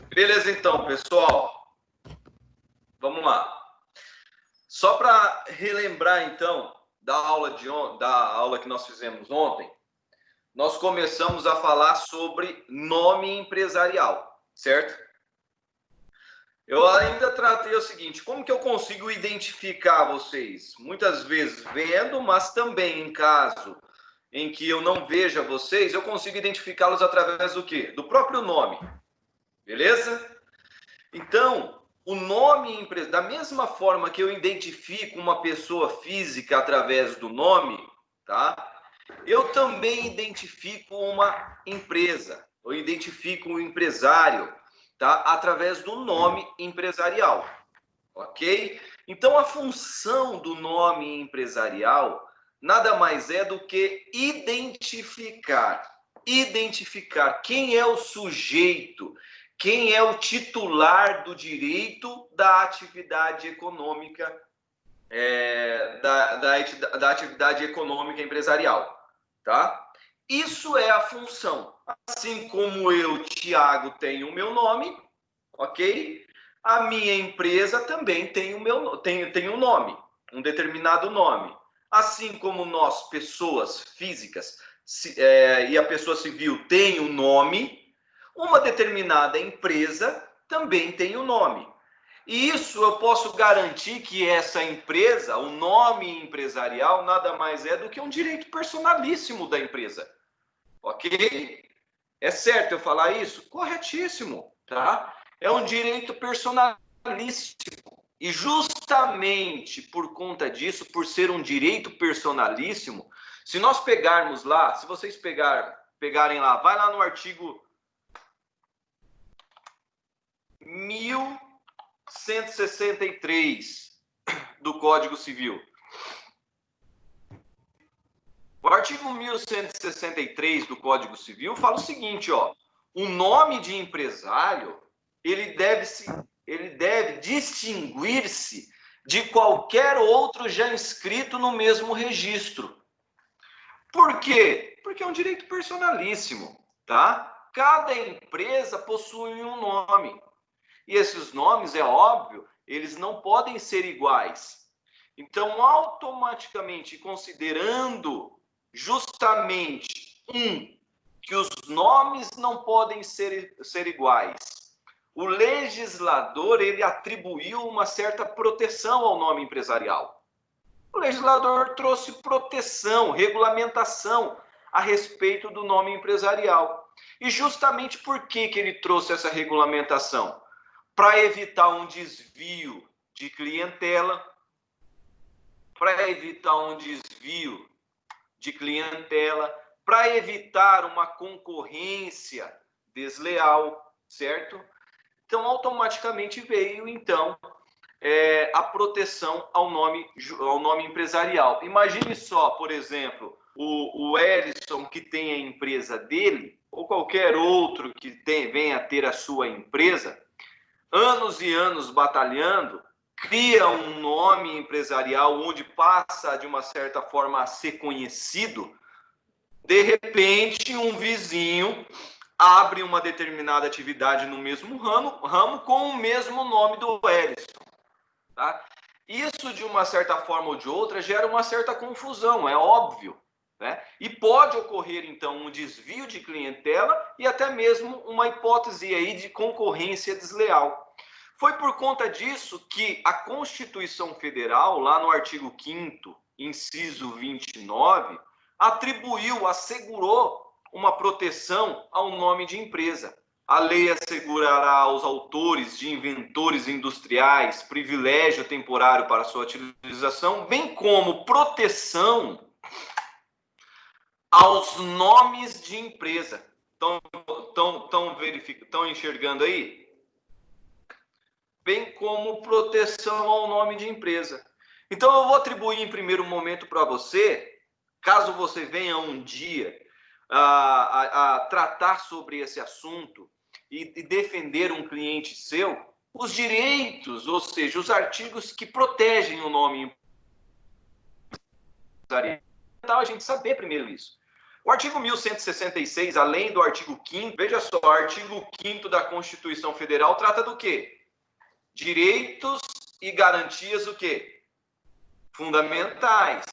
Beleza, então, pessoal. Vamos lá. Só para relembrar, então, da aula que nós fizemos ontem, nós começamos a falar sobre nome empresarial, certo? Eu ainda tratei o seguinte: como que eu consigo identificar vocês? Muitas vezes vendo, mas também em caso em que eu não veja vocês, eu consigo identificá-los através do quê? Do próprio nome, beleza? Então, o nome, da mesma forma que eu identifico uma pessoa física através do nome, tá? Eu também identifico uma empresa, eu identifico um empresário, tá? Através do nome empresarial, ok? Então, a função do nome empresarial nada mais é do que identificar quem é o sujeito, quem é o titular do direito da atividade econômica, da atividade econômica empresarial, tá? Isso é a função. Assim como eu, Tiago, tenho o meu nome, ok? A minha empresa também tem tem um nome, um determinado nome. Assim como nós, pessoas físicas, e a pessoa civil tem um nome, uma determinada empresa também tem um nome. E isso eu posso garantir que essa empresa, o nome empresarial, nada mais é do que um direito personalíssimo da empresa. Ok? É certo eu falar isso? Corretíssimo, tá? É um direito personalíssimo. E justamente por conta disso, por ser um direito personalíssimo, se nós pegarmos lá, se vocês pegarem lá, vai lá no artigo 1163 do Código Civil. O artigo 1163 do Código Civil fala o seguinte, ó: o nome de empresário, ele deve distinguir-se de qualquer outro já inscrito no mesmo registro. Por quê? Porque é um direito personalíssimo, tá? Cada empresa possui um nome. E esses nomes, é óbvio, eles não podem ser iguais. Então, automaticamente, considerando justamente que os nomes não podem ser iguais, o legislador ele atribuiu uma certa proteção ao nome empresarial. O legislador trouxe proteção, regulamentação a respeito do nome empresarial. E justamente por que ele trouxe essa regulamentação? Para evitar um desvio de clientela, para evitar uma concorrência desleal, certo? Então, automaticamente veio, então, a proteção ao nome empresarial. Imagine só, por exemplo, o Ellison, que tem a empresa dele, ou qualquer outro que venha a ter a sua empresa, anos e anos batalhando, cria um nome empresarial onde passa, de uma certa forma, a ser conhecido. De repente, um vizinho abre uma determinada atividade no mesmo ramo com o mesmo nome do Ellison. Tá? Isso, de uma certa forma ou de outra, gera uma certa confusão, é óbvio. Né? E pode ocorrer, então, um desvio de clientela e até mesmo uma hipótese aí de concorrência desleal. Foi por conta disso que a Constituição Federal, lá no artigo 5º, inciso 29, assegurou uma proteção ao nome de empresa. A lei assegurará aos autores de inventores industriais privilégio temporário para sua utilização, bem como proteção aos nomes de empresa. Estão enxergando aí? Bem como proteção ao nome de empresa. Então, eu vou atribuir em primeiro momento para você, caso você venha um dia a tratar sobre esse assunto e defender um cliente seu, os direitos, ou seja, os artigos que protegem o nome empresarial. É fundamental a gente saber primeiro isso. O artigo 1166, além do artigo 5º, veja só, o artigo 5º da Constituição Federal trata do quê? Direitos e garantias o quê? Fundamentais.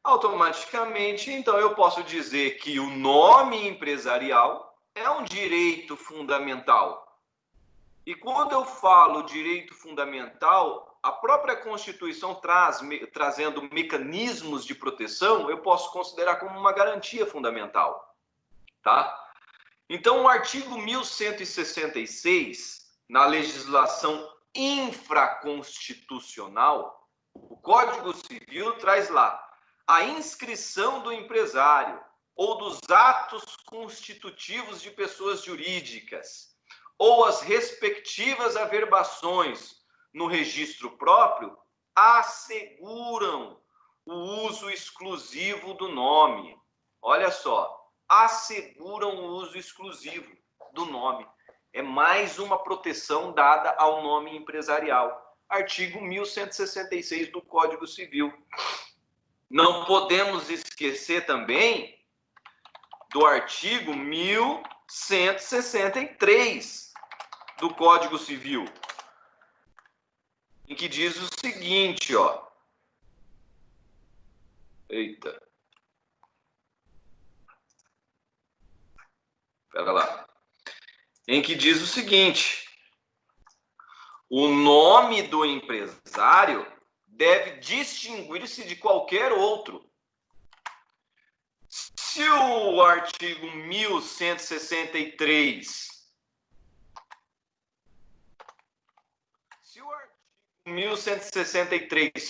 Automaticamente, então, eu posso dizer que o nome empresarial é um direito fundamental. E quando eu falo direito fundamental, a própria Constituição trazendo mecanismos de proteção, eu posso considerar como uma garantia fundamental, tá? Então, o artigo 1166, na legislação infraconstitucional, o Código Civil traz lá a inscrição do empresário ou dos atos constitutivos de pessoas jurídicas ou as respectivas averbações no registro próprio asseguram o uso exclusivo do nome. Olha só, asseguram o uso exclusivo do nome. É mais uma proteção dada ao nome empresarial. Artigo 1166 do Código Civil. Não podemos esquecer também do artigo 1163 do Código Civil, em que diz o seguinte, ó. Eita. Pera lá. Em que diz o seguinte: o nome do empresário deve distinguir-se de qualquer outro. Se o artigo 1163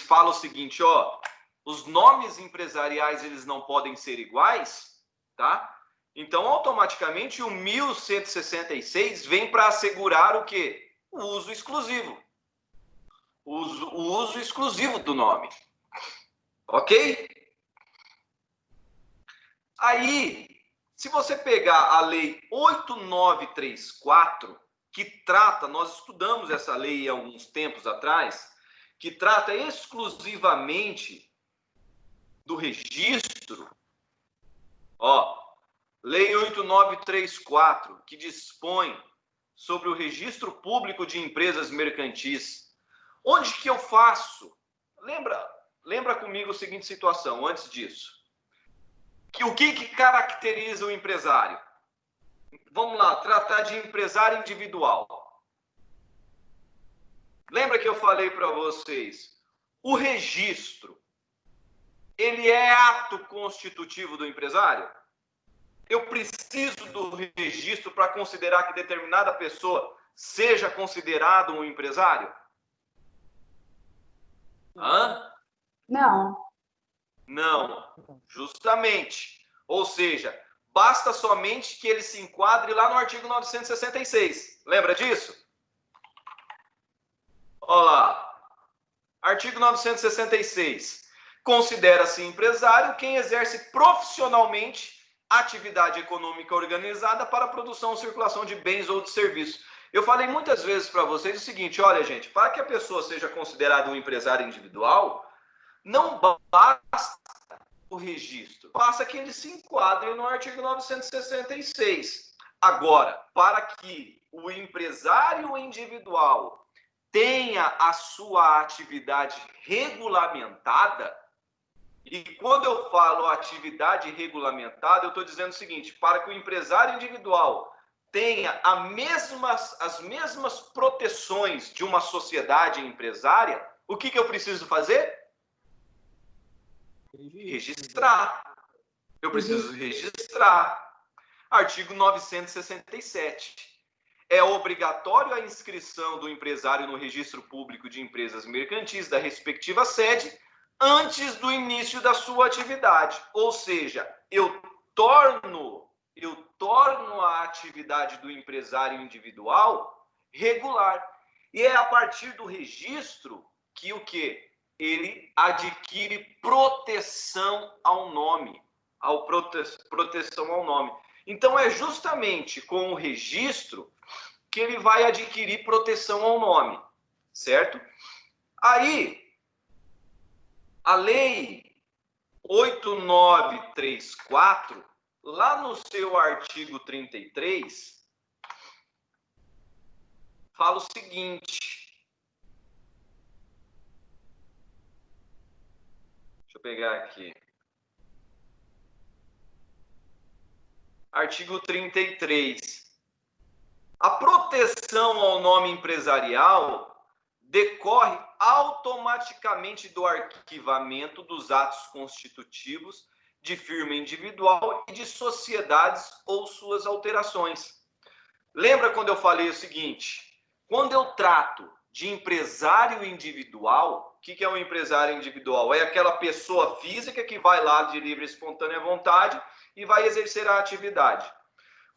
fala o seguinte, ó, os nomes empresariais eles não podem ser iguais, tá? Então, automaticamente, o 1166 vem para assegurar o quê? O uso exclusivo. O uso exclusivo do nome. Ok? Aí, se você pegar a Lei 8934, que trata, nós estudamos essa lei há alguns tempos atrás, que trata exclusivamente do registro, ó, Lei 8934, que dispõe sobre o registro público de empresas mercantis. Onde que eu faço? Lembra comigo a seguinte situação, antes disso. O que caracteriza o empresário? Vamos lá, tratar de empresário individual. Lembra que eu falei para vocês? O registro, ele é ato constitutivo do empresário? Eu preciso do registro para considerar que determinada pessoa seja considerado um empresário? Hã? Não. Não, justamente. Ou seja, basta somente que ele se enquadre lá no artigo 966. Lembra disso? Olha lá. Artigo 966. Considera-se empresário quem exerce profissionalmente atividade econômica organizada para a produção ou circulação de bens ou de serviços. Eu falei muitas vezes para vocês o seguinte, olha, gente, para que a pessoa seja considerada um empresário individual, não basta o registro, basta que ele se enquadre no artigo 966. Agora, para que o empresário individual tenha a sua atividade regulamentada, e quando eu falo atividade regulamentada, eu estou dizendo o seguinte, para que o empresário individual tenha as mesmas proteções de uma sociedade empresária, o que eu preciso fazer? Registrar. Eu preciso registrar. Artigo 967. É obrigatório a inscrição do empresário no registro público de empresas mercantis da respectiva sede antes do início da sua atividade. Ou seja, eu torno a atividade do empresário individual regular. E é a partir do registro que o quê? Ele adquire proteção ao nome, proteção ao nome. Então, é justamente com o registro que ele vai adquirir proteção ao nome, certo? Aí, a Lei 8934, lá no seu artigo 33, fala o seguinte. Deixa eu pegar aqui. Artigo 33. A proteção ao nome empresarial decorre automaticamente do arquivamento dos atos constitutivos de firma individual e de sociedades ou suas alterações. Lembra quando eu falei o seguinte? Quando eu trato de empresário individual, o que é um empresário individual? É aquela pessoa física que vai lá de livre e espontânea vontade e vai exercer a atividade.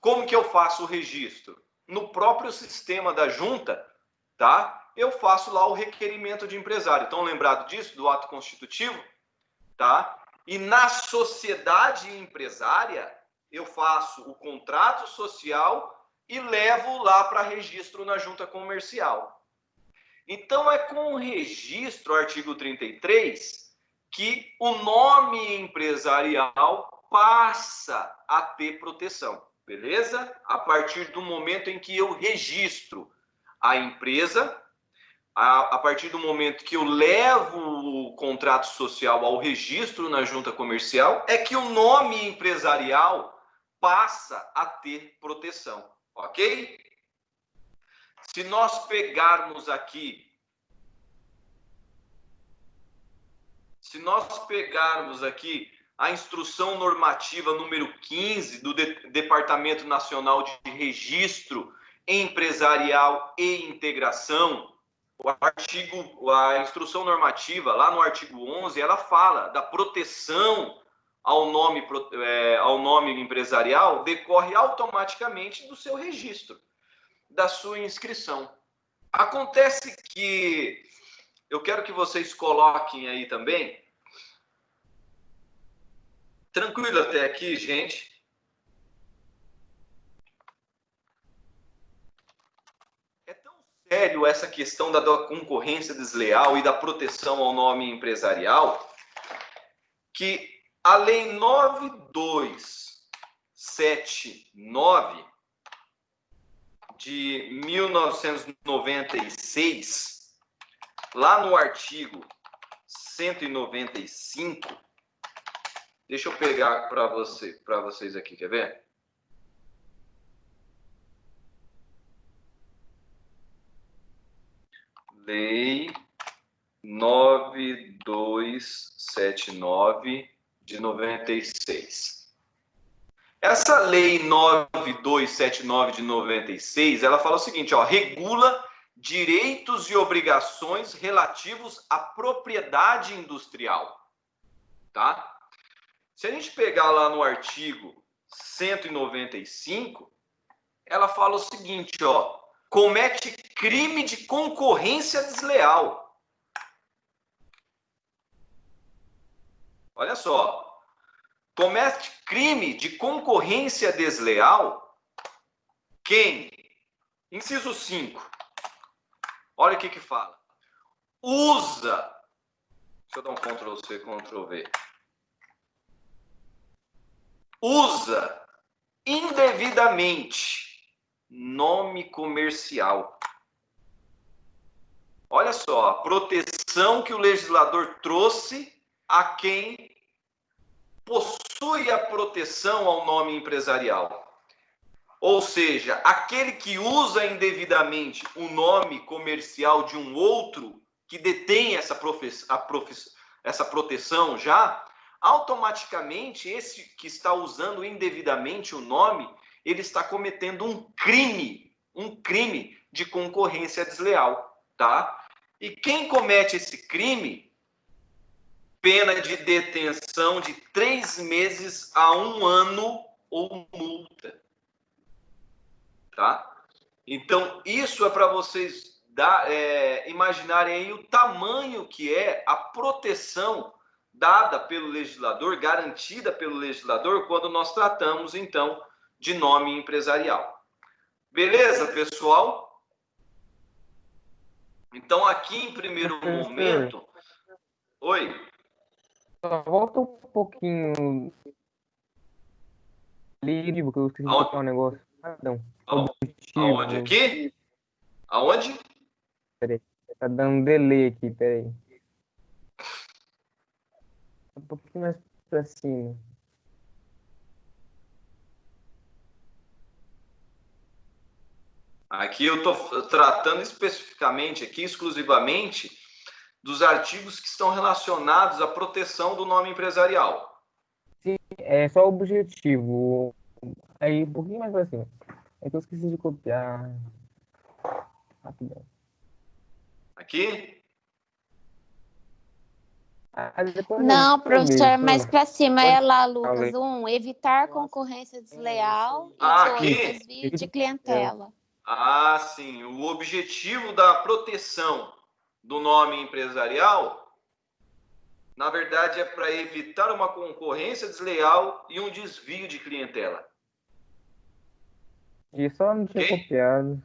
Como que eu faço o registro? No próprio sistema da junta, tá? Eu faço lá o requerimento de empresário. Estão lembrados disso, do ato constitutivo? Tá? E na sociedade empresária, eu faço o contrato social e levo lá para registro na junta comercial. Então, é com o registro, artigo 33, que o nome empresarial passa a ter proteção, beleza? A partir do momento em que eu registro a empresa, a partir do momento que eu levo o contrato social ao registro na junta comercial, é que o nome empresarial passa a ter proteção, ok? Se nós pegarmos aqui, a instrução normativa número 15 do Departamento Nacional de Registro Empresarial e Integração, a instrução normativa, lá no artigo 11, ela fala da proteção ao nome empresarial, decorre automaticamente do seu registro, da sua inscrição. Acontece que eu quero que vocês coloquem aí também. Tranquilo até aqui, gente? É tão sério essa questão da concorrência desleal e da proteção ao nome empresarial que a Lei 9279 de 1996, lá no artigo 195, deixa eu pegar para vocês aqui, quer ver? Lei 9279 de 96. Essa lei 9279 de 96, ela fala o seguinte, ó, regula direitos e obrigações relativos à propriedade industrial, tá? Se a gente pegar lá no artigo 195, ela fala o seguinte, ó, comete crime de concorrência desleal. Olha só, comete crime de concorrência desleal quem? Inciso 5. Olha o que fala. Usa. Deixa eu dar um Ctrl C, Ctrl V. Usa indevidamente nome comercial. Olha só, a proteção que o legislador trouxe a quem possui a proteção ao nome empresarial. Ou seja, aquele que usa indevidamente o nome comercial de um outro que detém essa proteção já, automaticamente esse que está usando indevidamente o nome, ele está cometendo um crime de concorrência desleal, tá? E quem comete esse crime, pena de detenção de 3 meses a 1 ano ou multa. Tá? Então, isso é para vocês imaginarem aí o tamanho que é a proteção dada pelo legislador, garantida pelo legislador, quando nós tratamos, então, de nome empresarial. Beleza, pessoal? Então, aqui em primeiro momento... Oi? Volta um pouquinho objetivo, que eu esqueci de Aonde? colocar um negócio. Perdão. Aonde? Objetivo. Aqui? Aonde? Peraí. Tá dando delay aqui, peraí. Um pouquinho mais pra cima. Aqui eu estou tratando especificamente, aqui exclusivamente, dos artigos que estão relacionados à proteção do nome empresarial. Sim, é só objetivo. Aí, um pouquinho mais pra cima. É que eu esqueci de copiar. Rapidão. Aqui? Depois Não, eu vejo. professor, mais para cima Pode é lá, falar aí. Lucas. 1, evitar concorrência desleal. E Ah, 2, aqui? desvio de clientela. Ah, sim. O objetivo da proteção do nome empresarial, na verdade, é para evitar uma concorrência desleal e um desvio de clientela. E só não tinha Ok? copiado.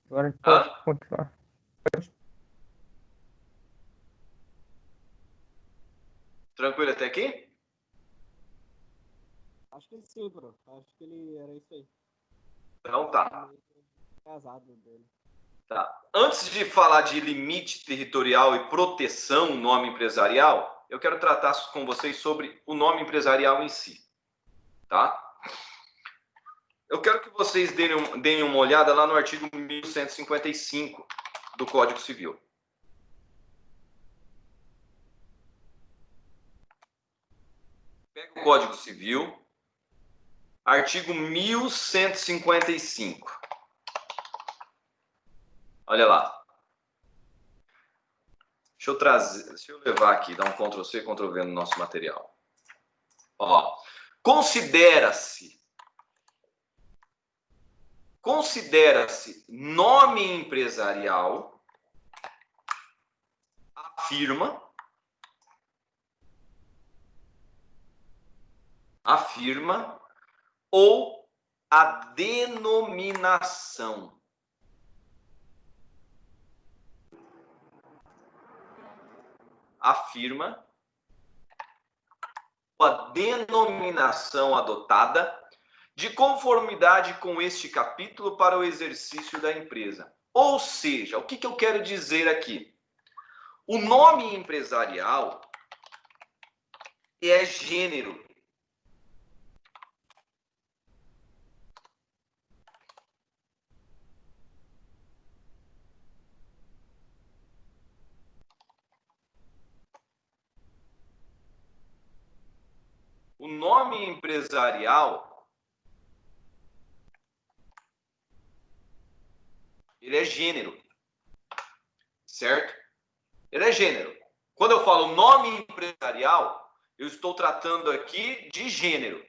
Agora a gente pode Hã? continuar. Tranquilo até aqui? Acho que sim, bro. Acho que ele era isso aí. Então tá. Casado dele. Tá. Antes de falar de limite territorial e proteção nome empresarial, eu quero tratar com vocês sobre o nome empresarial em si. Tá? Eu quero que vocês deem uma olhada lá no artigo 1155 do Código Civil. Pega o Código Civil, artigo 1155. Olha lá. Deixa eu levar aqui, dar um Ctrl+C, Ctrl+V no nosso material. Ó, considera-se nome empresarial a firma ou a denominação. A firma ou a denominação adotada de conformidade com este capítulo para o exercício da empresa. Ou seja, o que eu quero dizer aqui? O nome empresarial é gênero. O nome empresarial, ele é gênero, certo? Ele é gênero. Quando eu falo nome empresarial, eu estou tratando aqui de gênero.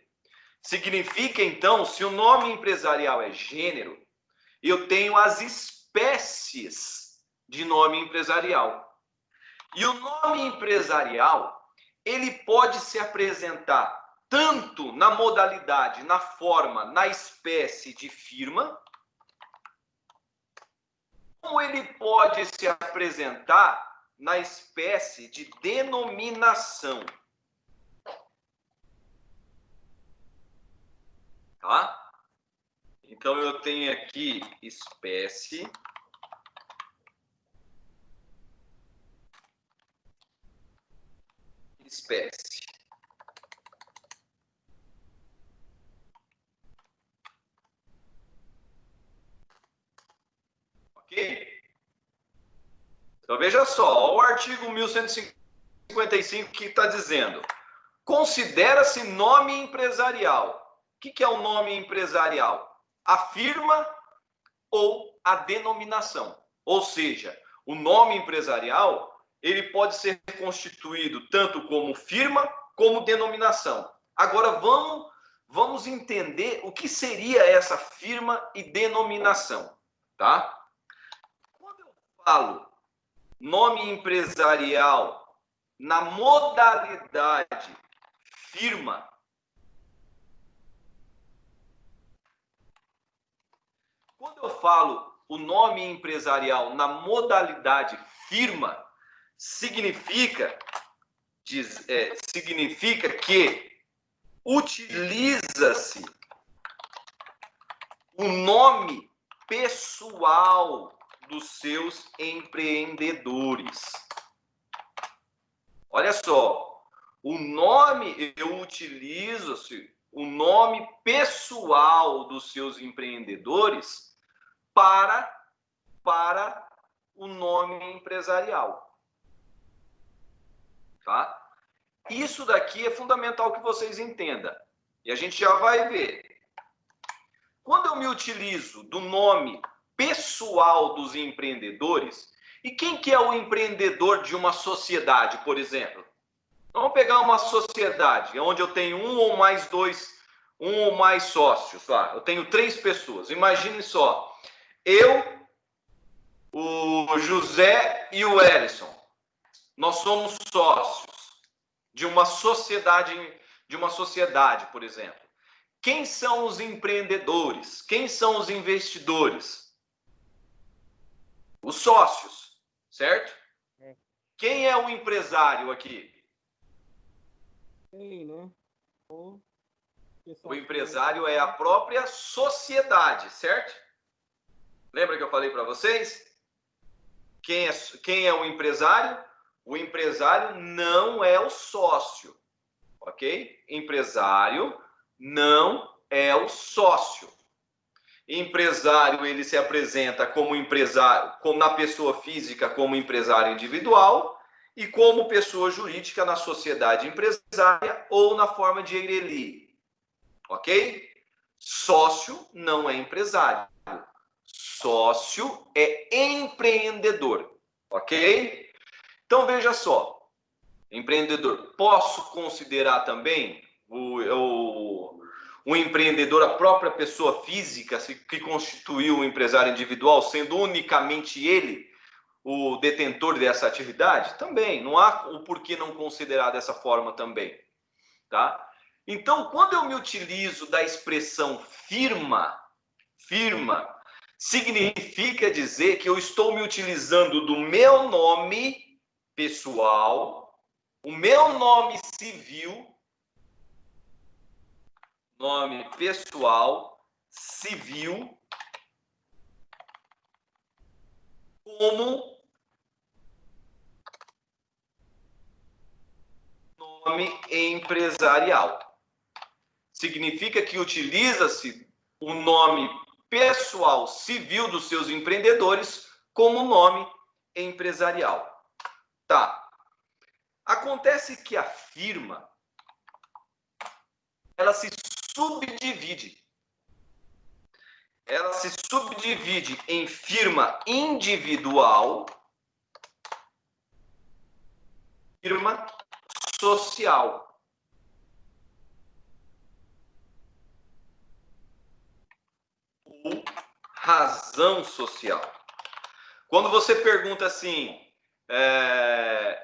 Significa, então, se o nome empresarial é gênero, eu tenho as espécies de nome empresarial. E o nome empresarial, ele pode se apresentar tanto na modalidade, na forma, na espécie de firma, como ele pode se apresentar na espécie de denominação. Tá? Então, eu tenho aqui espécie. Espécie. Ok? Então, veja só, o artigo 1155 que está dizendo: considera-se nome empresarial. O que é o nome empresarial? A firma ou a denominação. Ou seja, o nome empresarial, ele pode ser constituído tanto como firma como denominação. Agora vamos entender o que seria essa firma e denominação, tá? Quando eu falo nome empresarial na modalidade firma, quando eu falo o nome empresarial na modalidade firma, significa que utiliza-se o nome pessoal dos seus empreendedores. Olha só, o nome, eu utilizo o nome pessoal dos seus empreendedores para o nome empresarial. Tá? Isso daqui é fundamental que vocês entendam. E a gente já vai ver. Quando eu me utilizo do nome pessoal dos empreendedores, e quem que é o empreendedor de uma sociedade, por exemplo? Vamos pegar uma sociedade onde eu tenho um ou mais sócios lá. Eu tenho 3 pessoas. Imagine só, eu, o José e o Ellison. Nós somos sócios de uma sociedade, por exemplo. Quem são os empreendedores? Quem são os investidores? Os sócios, certo? Quem é o empresário aqui? Sim, né? O empresário é a própria sociedade, certo? Lembra que eu falei para vocês? Quem é o empresário? O empresário não é o sócio, ok? Empresário não é o sócio. Empresário, ele se apresenta como empresário, como na pessoa física, como empresário individual, e como pessoa jurídica na sociedade empresária ou na forma de EIRELI. Ok? Sócio não é empresário. Sócio é empreendedor. Ok? Então, veja só. Empreendedor. Posso considerar também o empreendedor, a própria pessoa física que constituiu o empresário individual, sendo unicamente ele o detentor dessa atividade? Também. Não há o porquê não considerar dessa forma também. Tá? Então, quando eu me utilizo da expressão firma, significa dizer que eu estou me utilizando do meu nome pessoal, o meu nome civil, nome pessoal, civil, como nome empresarial. Significa que utiliza-se o nome pessoal civil dos seus empreendedores como nome empresarial. Tá. Acontece que a firma, ela se subdivide. Ela se subdivide em firma individual, firma social. Ou razão social. Quando você pergunta assim,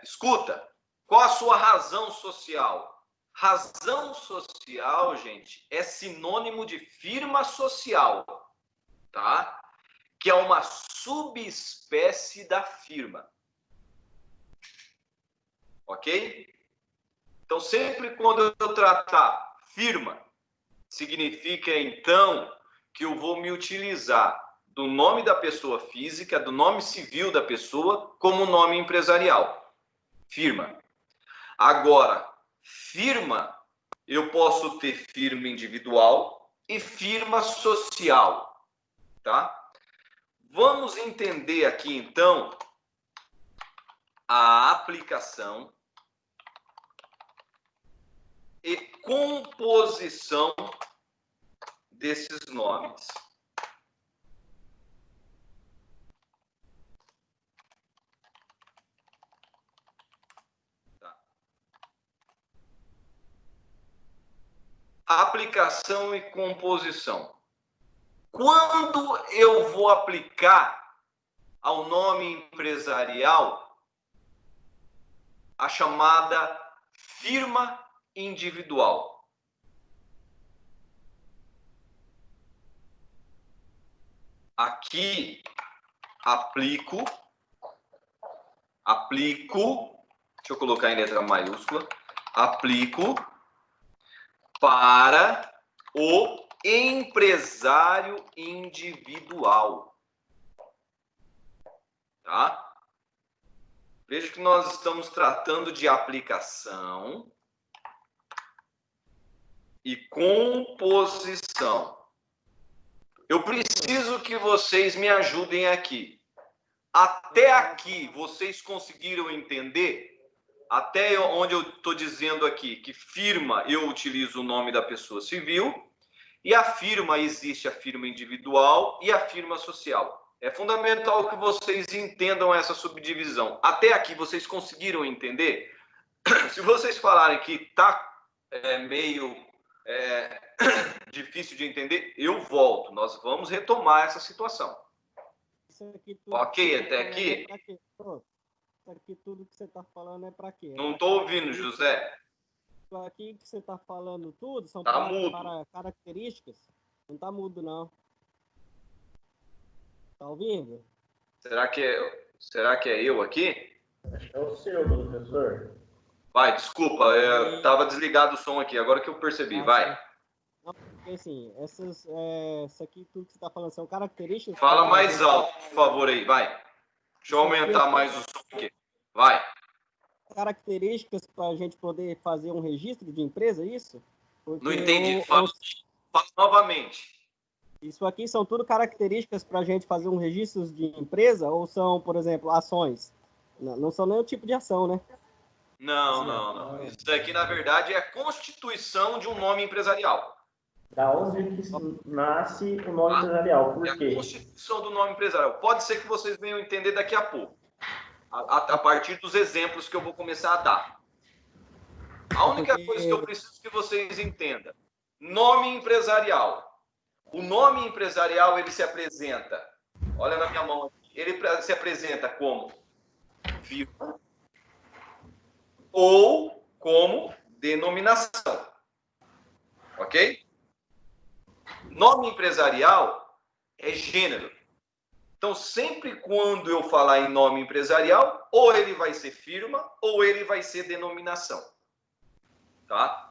escuta, qual a sua razão social? Razão social, gente, é sinônimo de firma social, tá? Que é uma subespécie da firma. Ok? Então, sempre quando eu tratar firma, significa, então, que eu vou me utilizar do nome da pessoa física, do nome civil da pessoa, como nome empresarial. Firma. Agora, firma, eu posso ter firma individual e firma social, tá? Vamos entender aqui, então, a aplicação e composição desses nomes. Tá. Aplicação e composição. Quando eu vou aplicar ao nome empresarial a chamada firma individual? Aqui aplico, deixa eu colocar em letra maiúscula, aplico para o empresário individual. Tá? Veja que nós estamos tratando de aplicação e composição. Eu preciso que vocês me ajudem aqui. Até aqui, vocês conseguiram entender? Até onde eu estou dizendo aqui que firma, eu utilizo o nome da pessoa civil, e a firma, existe a firma individual e a firma social. É fundamental que vocês entendam essa subdivisão. Até aqui, vocês conseguiram entender? Se vocês falarem que está meio difícil de entender, eu volto. Nós vamos retomar essa situação. Isso aqui Ok, até aqui? Isso aqui tudo que você está falando é para quê? Não estou ouvindo, José. Isso aqui que você está falando tudo são Tá mudo. para características. Não está mudo, não. Tá ouvindo? Será que é eu aqui? Acho que é o seu, professor. Vai, desculpa, eu estava desligado o som aqui, agora que eu percebi, vai. Não, porque assim, isso aqui tudo que você está falando são características. Fala mais alto, por favor, aí, vai. Deixa eu aumentar mais o som aqui. Vai. Características para a gente poder fazer um registro de empresa, isso? Porque Não entendi. Fala novamente. Isso aqui são tudo características para a gente fazer um registro de empresa ou são, por exemplo, ações? Não são nenhum tipo de ação, né? Não. Isso daqui, na verdade, é a constituição de um nome empresarial. Da onde que nasce o nome empresarial? Por É quê? a constituição do nome empresarial. Pode ser que vocês venham entender daqui a pouco, a partir dos exemplos que eu vou começar a dar. A única coisa que eu preciso que vocês entendam: nome empresarial. O nome empresarial, ele se apresenta, olha na minha mão aqui, ele se apresenta como firma ou como denominação. Ok? Nome empresarial é gênero. Então, sempre quando eu falar em nome empresarial, ou ele vai ser firma ou ele vai ser denominação. Tá?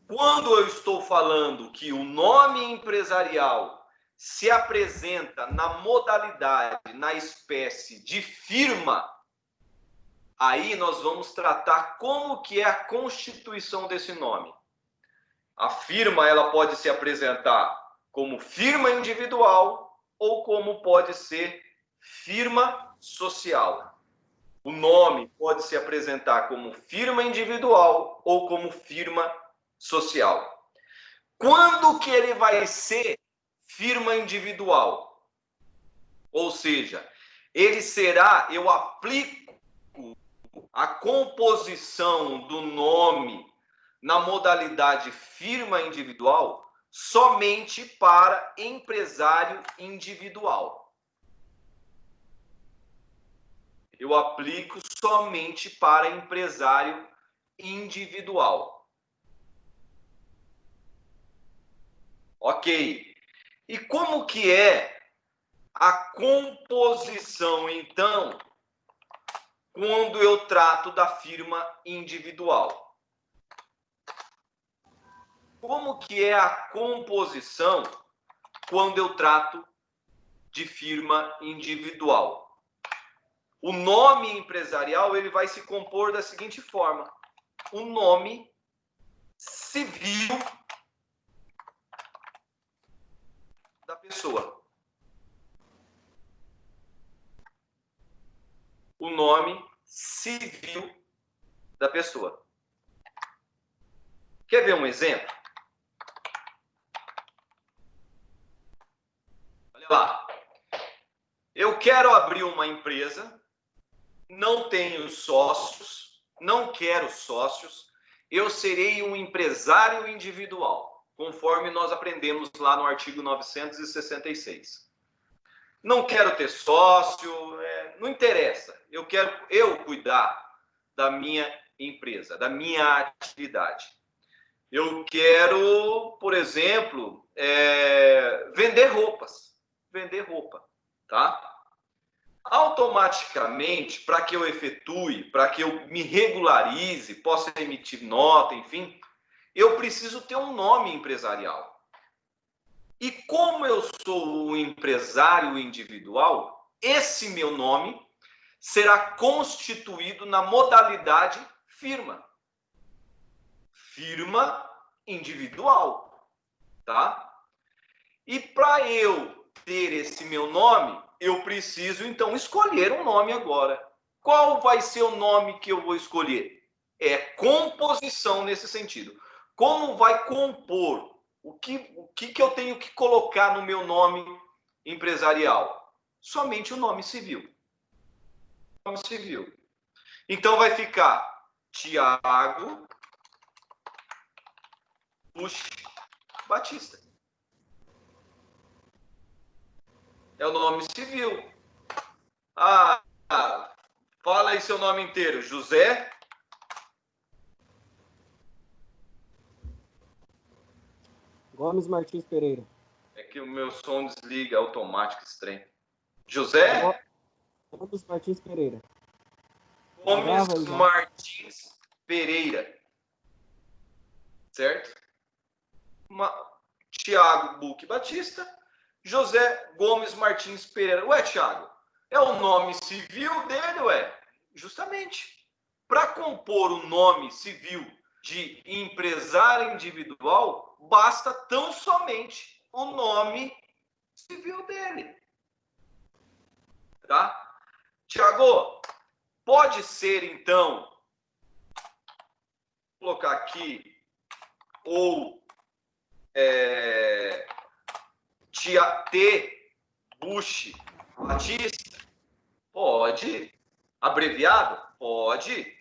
Quando eu estou falando que o nome empresarial se apresenta na modalidade, na espécie de firma, aí nós vamos tratar como que é a constituição desse nome. A firma, ela pode se apresentar como firma individual ou como pode ser firma social. O nome pode se apresentar como firma individual ou como firma social. Quando que ele vai ser firma individual? Ou seja, ele será, eu aplico a composição do nome na modalidade firma individual somente para empresário individual. Eu aplico somente para empresário individual. Ok. E como que é a composição, então, quando eu trato da firma individual? Como que é a composição quando eu trato de firma individual? O nome empresarial, ele vai se compor da seguinte forma: o nome civil da pessoa. O nome civil da pessoa. Quer ver um exemplo? Olha lá. Eu quero abrir uma empresa, não tenho sócios, não quero sócios, eu serei um empresário individual, conforme nós aprendemos lá no artigo 966. Não quero ter sócio, não interessa. Eu quero cuidar da minha empresa, da minha atividade. Eu quero, por exemplo, vender roupas. Vender roupa, tá? Automaticamente, para que eu efetue, para que eu me regularize, possa emitir nota, enfim, eu preciso ter um nome empresarial. E como eu sou um empresário individual, esse meu nome será constituído na modalidade firma. Firma individual, tá? E para eu ter esse meu nome, eu preciso então escolher um nome agora. Qual vai ser o nome que eu vou escolher? É composição nesse sentido. Como vai compor? O que eu tenho que colocar no meu nome empresarial? Somente o nome civil. Nome civil. Então vai ficar Tiago Bush Batista. É o nome civil. Fala aí seu nome inteiro. José Gomes Martins Pereira. É que o meu som desliga automático, estranho. José Gomes Martins Pereira. Gomes Martins Pereira. Certo? Tiago Buque Batista. José Gomes Martins Pereira. Ué, Tiago, é o nome civil dele, ué? Justamente. Para compor o nome civil de empresário individual, basta tão somente o nome civil dele. Tá? Tiago, pode ser, então, vou colocar aqui, ou T. Bush Batista? Pode. Abreviado? Pode.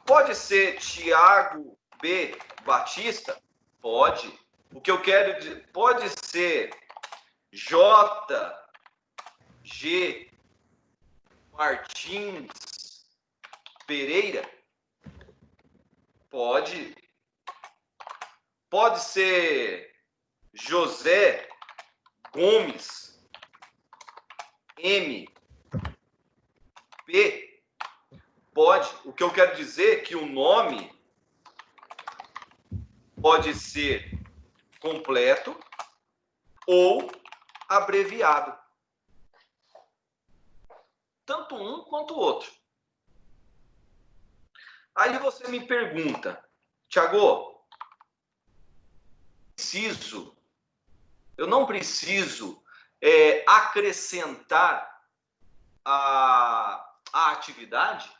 Pode ser Tiago B. Batista? Pode. O que eu quero dizer, pode ser J. G. Martins Pereira? Pode. Pode ser José Gomes M. P. Pode. O que eu quero dizer é que o nome pode ser completo ou abreviado. Tanto um quanto o outro. Aí você me pergunta, Tiago, eu não preciso acrescentar a atividade?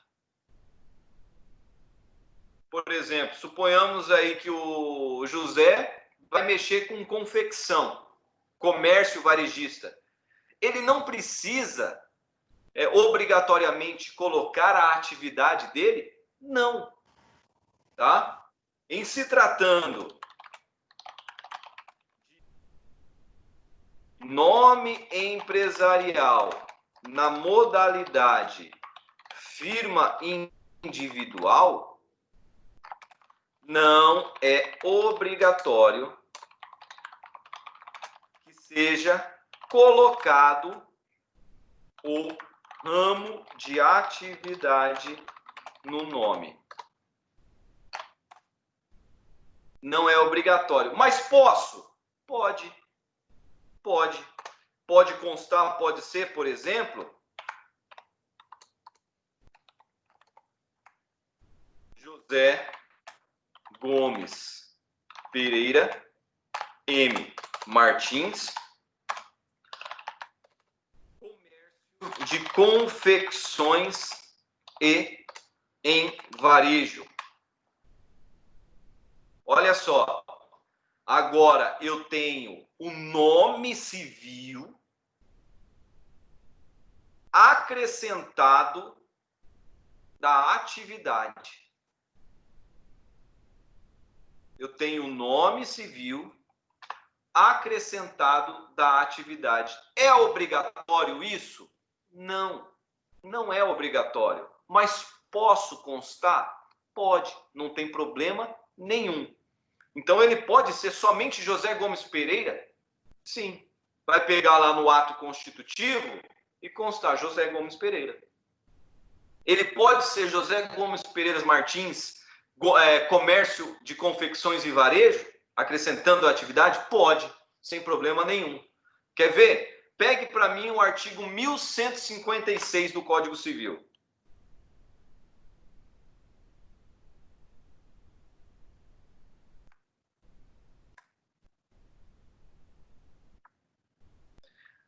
Por exemplo, suponhamos aí que o José vai mexer com confecção, comércio varejista. Ele não precisa obrigatoriamente colocar a atividade dele? Não. Tá? Em se tratando de nome empresarial na modalidade firma individual, não é obrigatório que seja colocado o ramo de atividade no nome. Não é obrigatório. Mas posso? Pode. Pode. Pode constar, pode ser, por exemplo, José Gomes Pereira M. Martins, comércio de confecções e em varejo. Olha só, agora eu tenho o nome civil acrescentado da atividade. Eu tenho o nome civil acrescentado da atividade. É obrigatório isso? Não, não é obrigatório. Mas posso constar? Pode, não tem problema nenhum. Então ele pode ser somente José Gomes Pereira? Sim. Vai pegar lá no ato constitutivo e constar José Gomes Pereira. Ele pode ser José Gomes Pereira Martins, comércio de confecções e varejo, acrescentando a atividade? Pode. sem problema nenhum. Quer ver? Pegue para mim o artigo 1156 do Código Civil.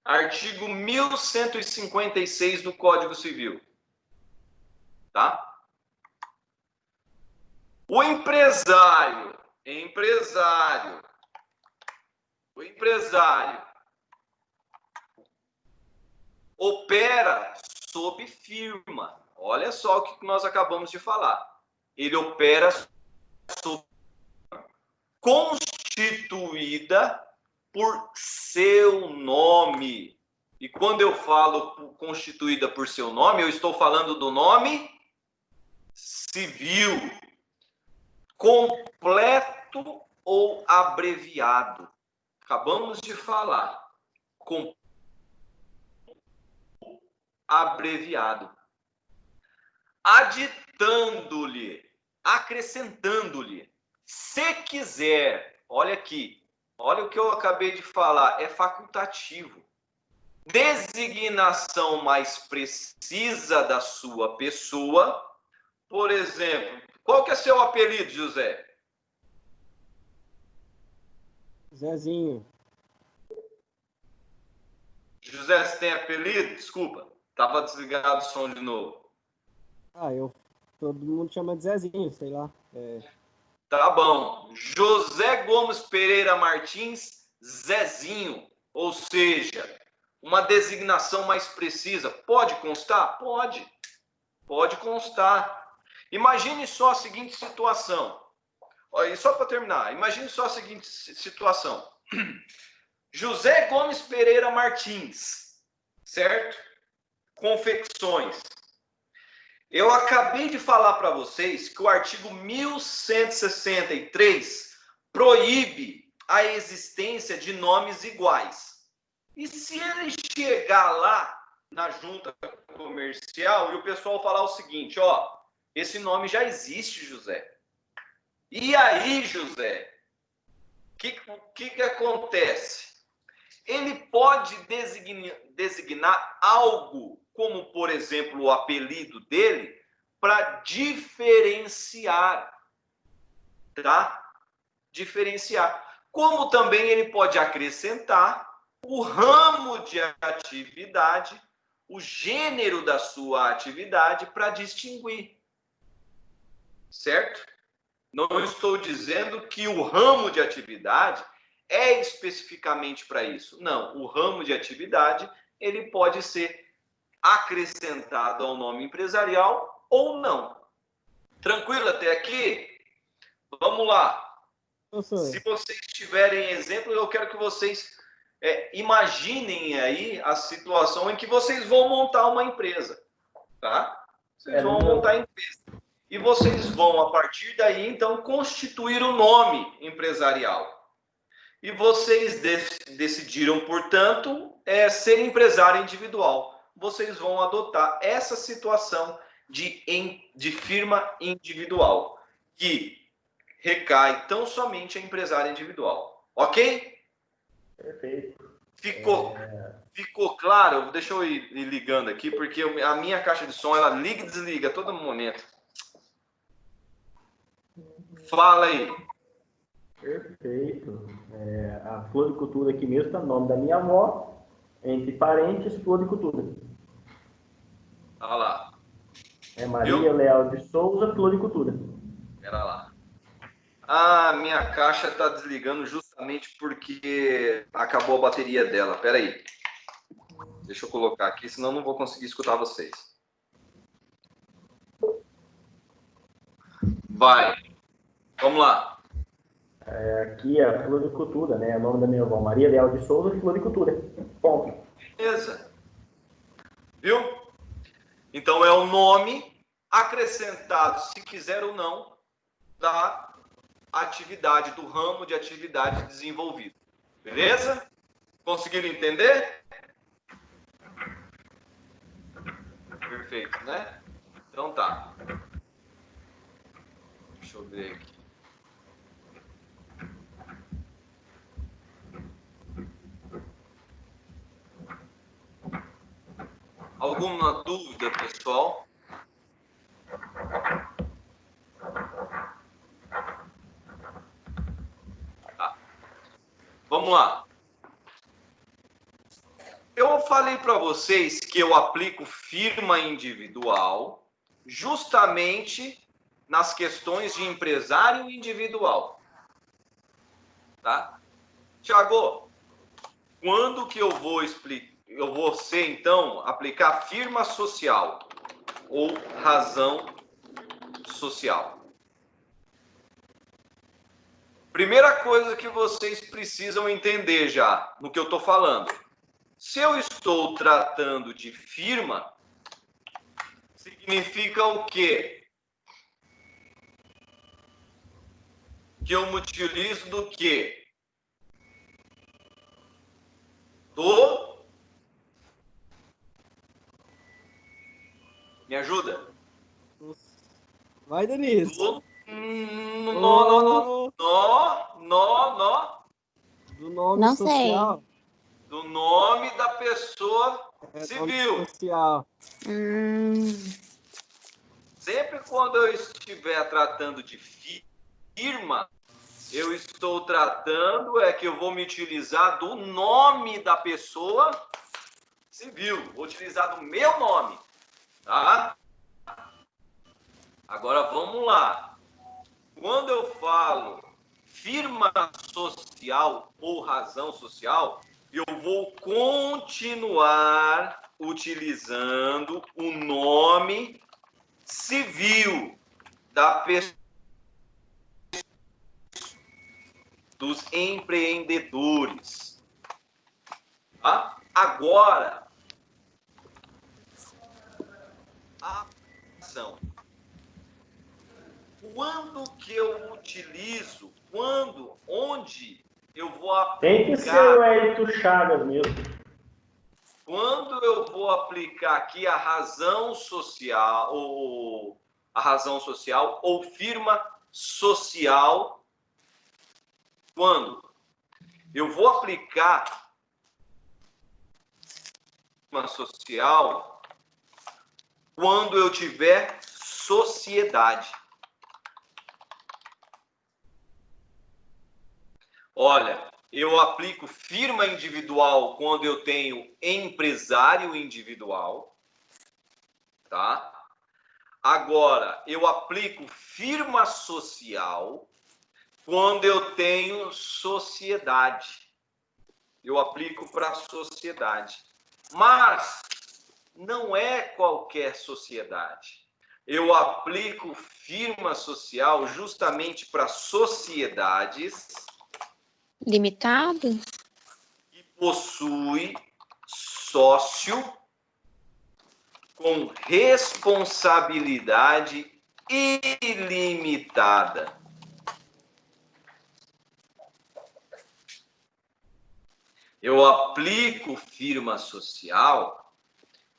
Artigo 1156 do Código Civil. Tá? O empresário opera sob firma. Olha só o que nós acabamos de falar. Ele opera sob constituída por seu nome. E quando eu falo constituída por seu nome, eu estou falando do nome civil. Completo ou abreviado. Acabamos de falar. Abreviado. Aditando-lhe, acrescentando-lhe, se quiser, olha aqui, olha o que eu acabei de falar, é facultativo. Designação mais precisa da sua pessoa, por exemplo, qual que é seu apelido, José? Zezinho. José, você tem apelido? Desculpa, estava desligado o som de novo. Todo mundo chama de Zezinho, sei lá. Tá bom. José Gomes Pereira Martins, Zezinho. Ou seja, uma designação mais precisa. Pode constar? Pode. Pode constar. Imagine só a seguinte situação. Olha, e só para terminar, imagine só a seguinte situação. José Gomes Pereira Martins, certo? Confecções. Eu acabei de falar para vocês que o artigo 1163 proíbe a existência de nomes iguais. E se ele chegar lá na junta comercial e o pessoal falar o seguinte, ó, esse nome já existe, José. E aí, José, o que acontece? Ele pode designar algo, como, por exemplo, o apelido dele, para diferenciar, tá? Diferenciar. Como também ele pode acrescentar o ramo de atividade, o gênero da sua atividade para distinguir. Certo? Não estou dizendo que o ramo de atividade é especificamente para isso. Não, o ramo de atividade ele pode ser acrescentado ao nome empresarial ou não. Tranquilo até aqui? Vamos lá. Se vocês tiverem exemplo, eu quero que vocês imaginem aí a situação em que vocês vão montar uma empresa, tá? Vocês vão montar a empresa. E vocês vão, a partir daí, então, constituir o nome empresarial. E vocês decidiram, portanto, ser empresário individual. Vocês vão adotar essa situação de firma individual, que recai tão somente a empresário individual. Ok? Perfeito. Ficou claro? Deixa eu ir ligando aqui, porque a minha caixa de som, ela liga e desliga a todo momento. Fala aí. Perfeito. A floricultura aqui mesmo está no nome da minha avó, entre parentes, floricultura. Olha lá. É Maria Leal de Souza, floricultura. Pera lá. Ah, minha caixa está desligando justamente porque acabou a bateria dela. Pera aí. Deixa eu colocar aqui, senão não vou conseguir escutar vocês. Vai. Vamos lá. Aqui é a floricultura, né? É o nome da minha avó, Maria Leal de Souza, floricultura. Ponto. Beleza. Viu? Então é o nome acrescentado, se quiser ou não, da atividade, do ramo de atividade desenvolvido. Beleza? Conseguiram entender? Perfeito, né? Então tá. Deixa eu ver aqui. alguma dúvida, pessoal? Tá. Vamos lá. Eu falei para vocês que eu aplico firma individual justamente nas questões de empresário individual. Tá? Tiago, quando que eu vou ser, então, aplicar firma social ou razão social? Primeira coisa que vocês precisam entender já no que eu estou falando. Se eu estou tratando de firma, significa o quê? Que eu me utilizo do quê? Me ajuda? Vai, Denise. Do nome Não social. do nome da pessoa É, civil. nome social. Sempre quando eu estiver tratando de firma, eu estou tratando que eu vou me utilizar do nome da pessoa civil. Vou utilizar do meu nome, tá? Agora vamos lá. Quando eu falo firma social ou razão social, eu vou continuar utilizando o nome civil da pessoa, dos empreendedores. Tá? Agora, a ação. Quando que eu utilizo? Onde eu vou aplicar? Tem que ser o Hélito Chagas mesmo. Quando eu vou aplicar aqui a razão social ou firma social, quando eu vou aplicar firma social, quando eu tiver sociedade. Olha, eu aplico firma individual quando eu tenho empresário individual, tá? Agora, eu aplico firma social quando eu tenho sociedade. Eu aplico para a sociedade. Mas não é qualquer sociedade. Eu aplico firma social justamente para sociedades Limitado? que possui sócio com responsabilidade ilimitada. Eu aplico firma social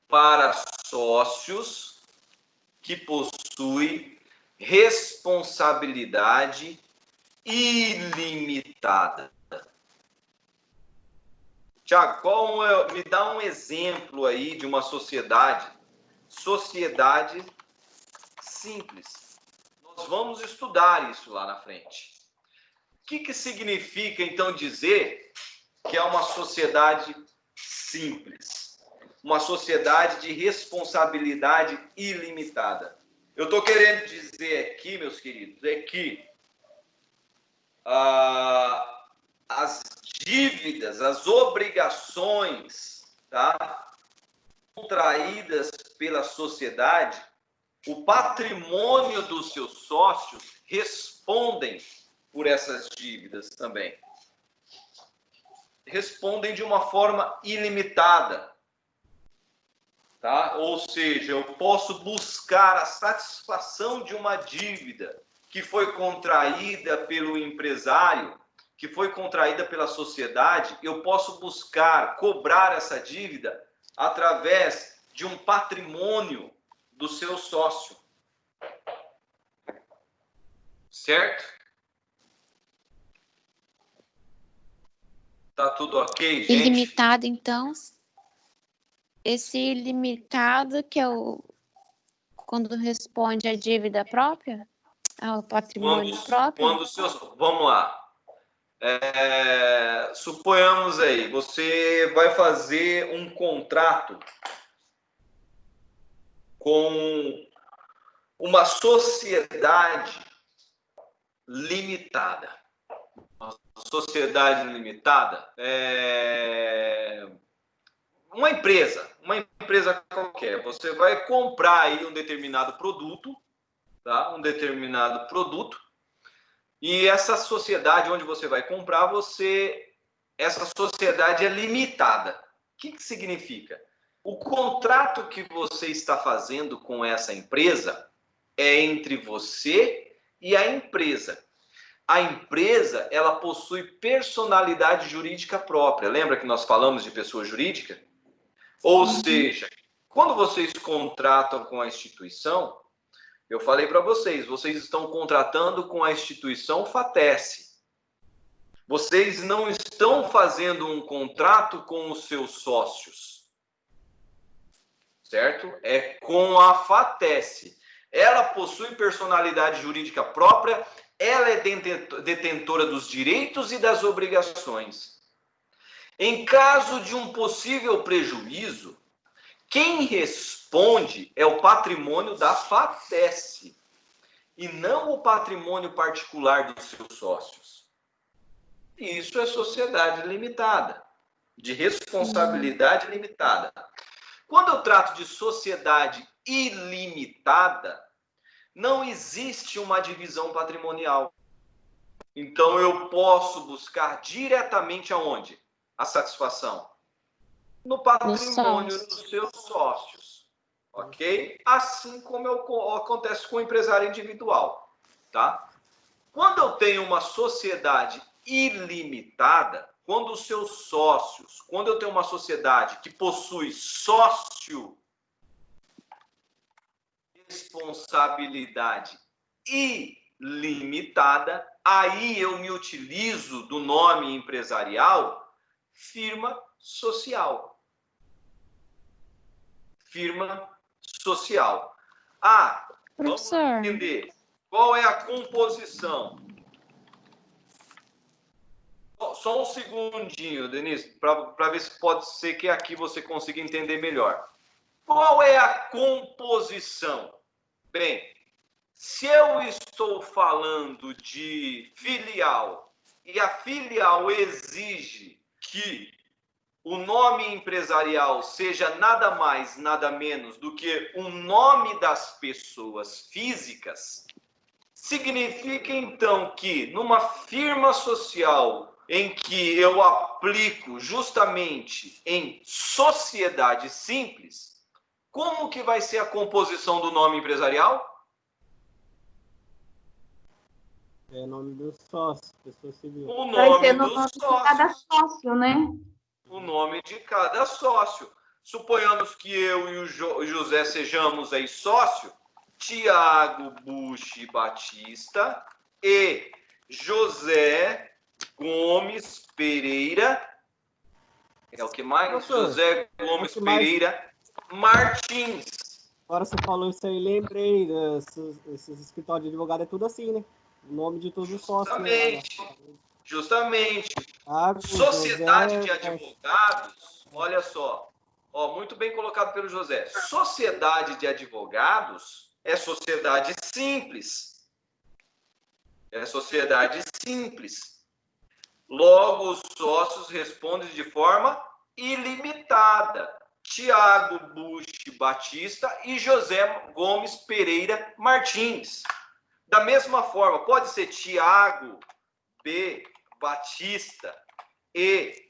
para sócios que possuem responsabilidade ilimitada. Tiago, me dá um exemplo aí de uma sociedade simples. Nós vamos estudar isso lá na frente. O que significa, então, dizer que é uma sociedade simples? Uma sociedade de responsabilidade ilimitada. Eu estou querendo dizer aqui, meus queridos, é que as dívidas, as obrigações, tá, contraídas pela sociedade, o patrimônio dos seus sócios respondem por essas dívidas também. Respondem de uma forma ilimitada. Tá? Ou seja, eu posso buscar a satisfação de uma dívida que foi contraída pelo empresário, que foi contraída pela sociedade, eu posso buscar cobrar essa dívida através de um patrimônio do seu sócio. Certo? Tá tudo ok, gente? Ilimitado, então? Esse ilimitado, que é o quando responde à dívida própria, ao patrimônio próprio. Vamos lá. Suponhamos aí, você vai fazer um contrato com uma sociedade limitada. Uma sociedade limitada uma empresa qualquer. Você vai comprar aí um determinado produto, tá? Um determinado produto. E essa sociedade onde você vai comprar, essa sociedade é limitada. O que significa? O contrato que você está fazendo com essa empresa é entre você e a empresa. A empresa, ela possui personalidade jurídica própria. Lembra que nós falamos de pessoa jurídica? Ou seja, quando vocês contratam com a instituição, eu falei para vocês estão contratando com a instituição FATESE. Vocês não estão fazendo um contrato com os seus sócios. Certo? É com a FATESE. Ela possui personalidade jurídica própria, ela é detentora dos direitos e das obrigações. Em caso de um possível prejuízo, quem responde é o patrimônio da FATESE e não o patrimônio particular dos seus sócios. E isso é sociedade limitada, de responsabilidade limitada. Quando eu trato de sociedade ilimitada, não existe uma divisão patrimonial. Então eu posso buscar diretamente aonde? A satisfação? No patrimônio dos seus sócios, ok? Assim como acontece com o empresário individual, tá? Quando eu tenho uma sociedade ilimitada, quando os seus sócios, quando eu tenho uma sociedade que possui sócio, responsabilidade ilimitada, aí eu me utilizo do nome empresarial firma social. Firma social. Vamos entender. Qual é a composição? Só um segundinho, Denise, para ver se pode ser que aqui você consiga entender melhor. Qual é a composição? Bem, se eu estou falando de filial e a filial exige que o nome empresarial seja nada mais, nada menos do que o nome das pessoas físicas, significa então que numa firma social em que eu aplico justamente em sociedade simples, como que vai ser a composição do nome empresarial? É o nome do sócio, pessoa civil. O nome do nome de cada sócio, né? O nome de cada sócio. Suponhamos que eu e o José sejamos aí sócio, Tiago Bushi Batista e José Gomes Pereira. É o que mais? Professor, José Gomes Pereira Martins. Agora você falou isso aí, lembrei. Esses escritórios de advogado é tudo assim, né? O nome de todos os sócios. Justamente. Sociedade de advogados, olha só. Muito bem colocado pelo José. Sociedade de advogados é sociedade simples. É sociedade simples. Logo, os sócios respondem de forma ilimitada. Tiago Bushi Batista e José Gomes Pereira Martins. Da mesma forma, pode ser Tiago B. Batista e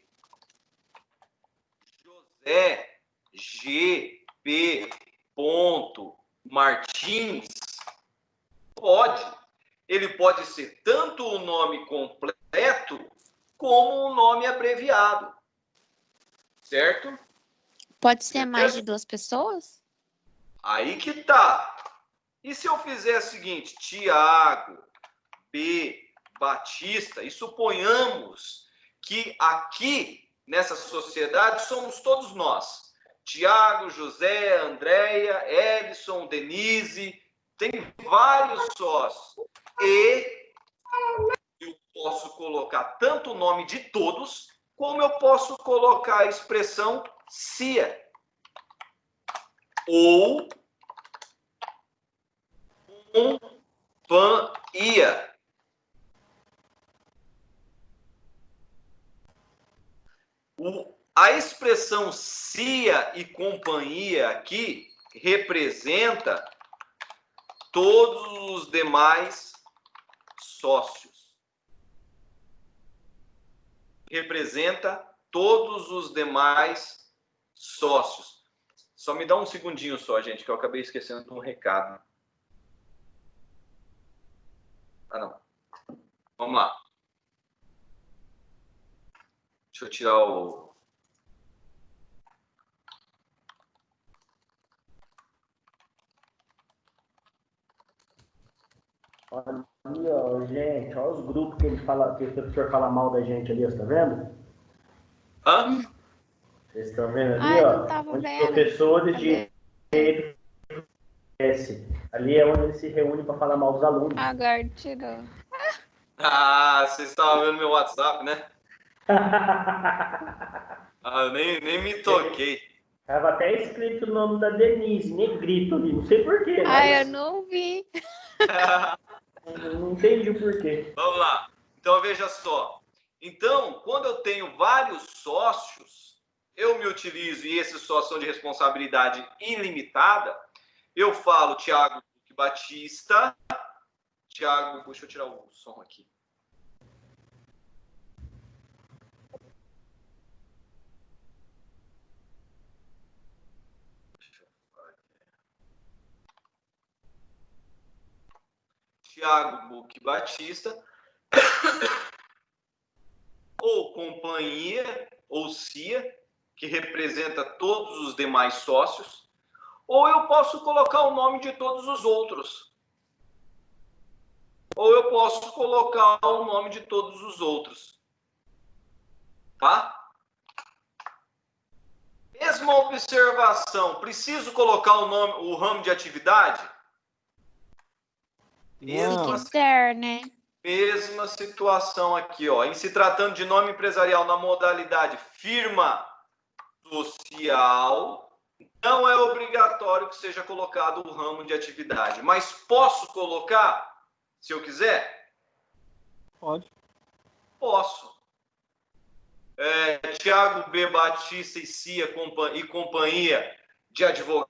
José G. P. Martins? Pode. Ele pode ser tanto o nome completo como o nome abreviado. Certo? Pode ser mais de 2 pessoas? Aí que tá. E se eu fizer o seguinte, Tiago B. Batista, e suponhamos que aqui, nessa sociedade, somos todos nós. Tiago, José, Andréia, Edson, Denise, tem vários sócios. E eu posso colocar tanto o nome de todos, como eu posso colocar a expressão CIA. Ou companhia. A expressão CIA e companhia aqui representa todos os demais sócios. Representa todos os demais sócios. Só me dá um segundinho só, gente, que eu acabei esquecendo de um recado. Ah, não. Vamos lá. Deixa eu tirar o... Olha ali, ó, gente, olha os grupos que ele fala, que o professor fala mal da gente ali, você tá vendo? Hã? Vocês estão vendo ali, Ai, ó? não tava Onde vendo. professores Cadê? de ali é onde eles se reúnem para falar mal dos alunos. Agora tirou. Ah, vocês estavam vendo meu WhatsApp, né? Ah, eu nem me toquei. Tava até escrito o nome da Denise, negrito ali, não sei porquê. Ai, eu não vi. Não entendi o porquê. Vamos lá. Então, veja só. Então, quando eu tenho vários sócios, eu me utilizo, e esses sócios são de responsabilidade ilimitada, eu falo Tiago Batista. Tiago, deixa eu tirar o som aqui. Tiago Buque Batista, ou companhia, ou CIA, que representa todos os demais sócios, ou eu posso colocar o nome de todos os outros. Ou eu posso colocar o nome de todos os outros. Tá? Mesma observação, preciso colocar o nome, o ramo de atividade? Não. Se quiser, né? Mesma situação aqui, ó. Em se tratando de nome empresarial na modalidade firma social, não é obrigatório que seja colocado o ramo de atividade. Mas posso colocar, se eu quiser? Pode. Posso. Tiago B. Batista e CIA e companhia de advogados,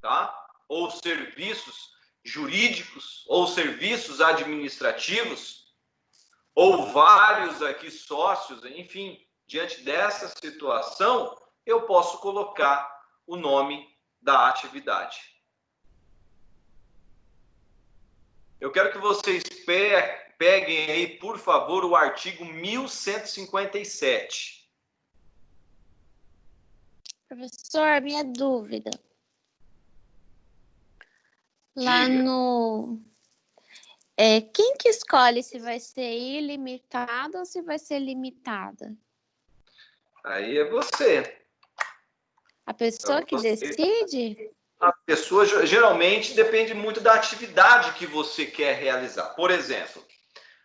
tá? Ou serviços jurídicos, ou serviços administrativos, ou vários aqui sócios, enfim, diante dessa situação, eu posso colocar o nome da atividade. Eu quero que vocês peguem aí, por favor, o artigo 1157. Professor, minha dúvida. Lá Diga. no... quem que escolhe se vai ser ilimitada ou se vai ser limitada? Aí é você. A pessoa que decide? A pessoa geralmente depende muito da atividade que você quer realizar. Por exemplo,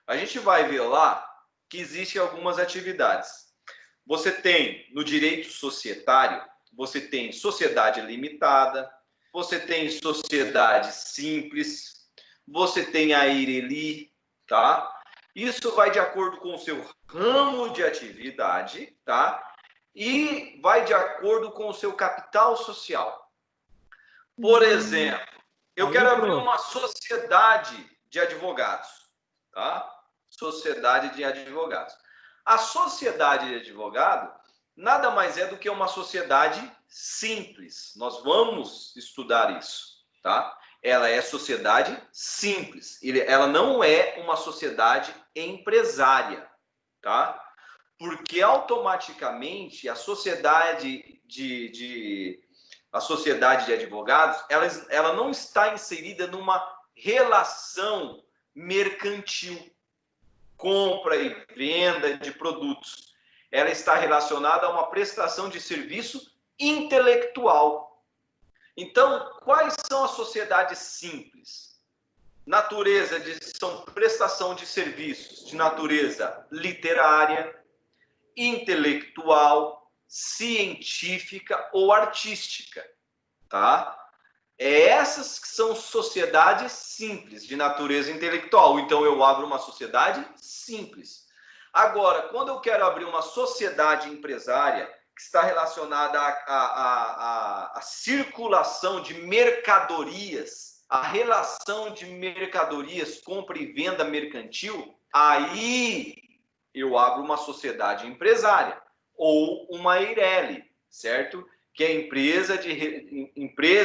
a gente vai ver lá que existem algumas atividades. Você tem no direito societário, você tem sociedade limitada, você tem sociedade simples, você tem a IRELI, tá? Isso vai de acordo com o seu ramo de atividade, tá? E vai de acordo com o seu capital social. Por exemplo, eu quero abrir uma sociedade de advogados, tá? Sociedade de advogados. A sociedade de advogado nada mais é do que uma sociedade simples. Nós vamos estudar isso, tá? Ela é sociedade simples. Ela não é uma sociedade empresária, tá? Porque automaticamente a sociedade de advogados, ela não está inserida numa relação mercantil, compra e venda de produtos. ela está relacionada a uma prestação de serviço intelectual. Então, quais são as sociedades simples? São prestação de serviços de natureza literária, intelectual, científica ou artística, tá? Essas que são sociedades simples, de natureza intelectual. Então, eu abro uma sociedade simples. Agora, quando eu quero abrir uma sociedade empresária que está relacionada à circulação de mercadorias, a relação de mercadorias, compra e venda mercantil, aí eu abro uma sociedade empresária ou uma EIRELI, certo? Que é empresa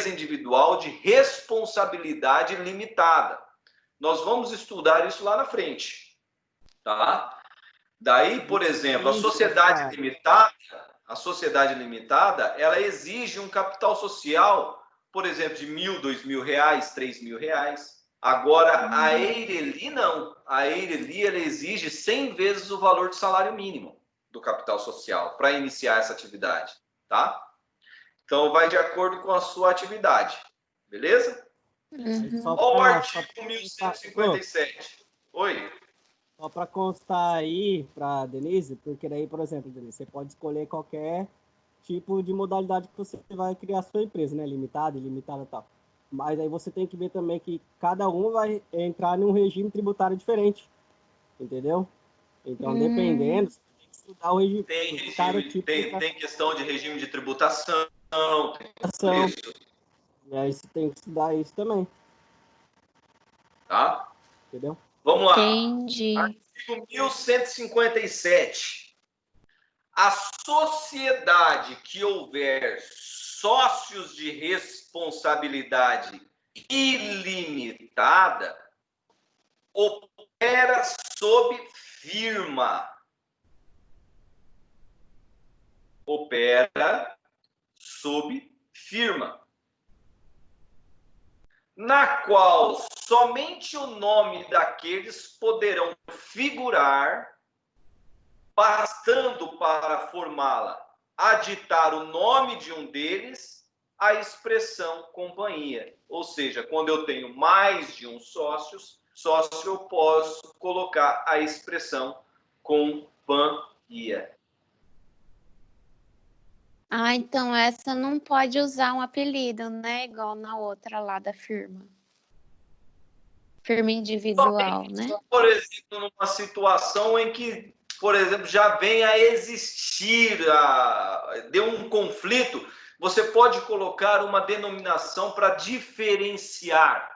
individual de responsabilidade limitada. Nós vamos estudar isso lá na frente, tá? Daí, por exemplo, a sociedade limitada, ela exige um capital social, por exemplo, de R$1.000, R$2.000, R$3.000. Agora, a EIRELI não. A EIRELI, ela exige 100 vezes o valor do salário mínimo do capital social para iniciar essa atividade, tá? Então, vai de acordo com a sua atividade. Beleza? Olha o artigo 1157. Oi. Só para constar aí, para Denise, porque daí, por exemplo, Denise, você pode escolher qualquer tipo de modalidade que você vai criar a sua empresa, né? Limitada, ilimitada e tal. Mas aí você tem que ver também que cada um vai entrar num regime tributário diferente. Entendeu? Então, dependendo, você tem que estudar o regime. Tem questão de regime de tributação. Isso. E aí você tem que estudar isso também. Tá? Entendeu? Vamos lá. Entendi. Artigo 1157. A sociedade que houver sócios de responsabilidade ilimitada opera sob firma. Opera sob firma, na qual somente o nome daqueles poderão figurar, bastando para formá-la aditar o nome de um deles a expressão companhia. Ou seja, quando eu tenho mais de um sócio, eu posso colocar a expressão companhia. Ah, então essa não pode usar um apelido, né? Igual na outra lá da firma. Firma individual, né? Por exemplo, numa situação em que, por exemplo, já venha a existir, deu um conflito, você pode colocar uma denominação para diferenciar,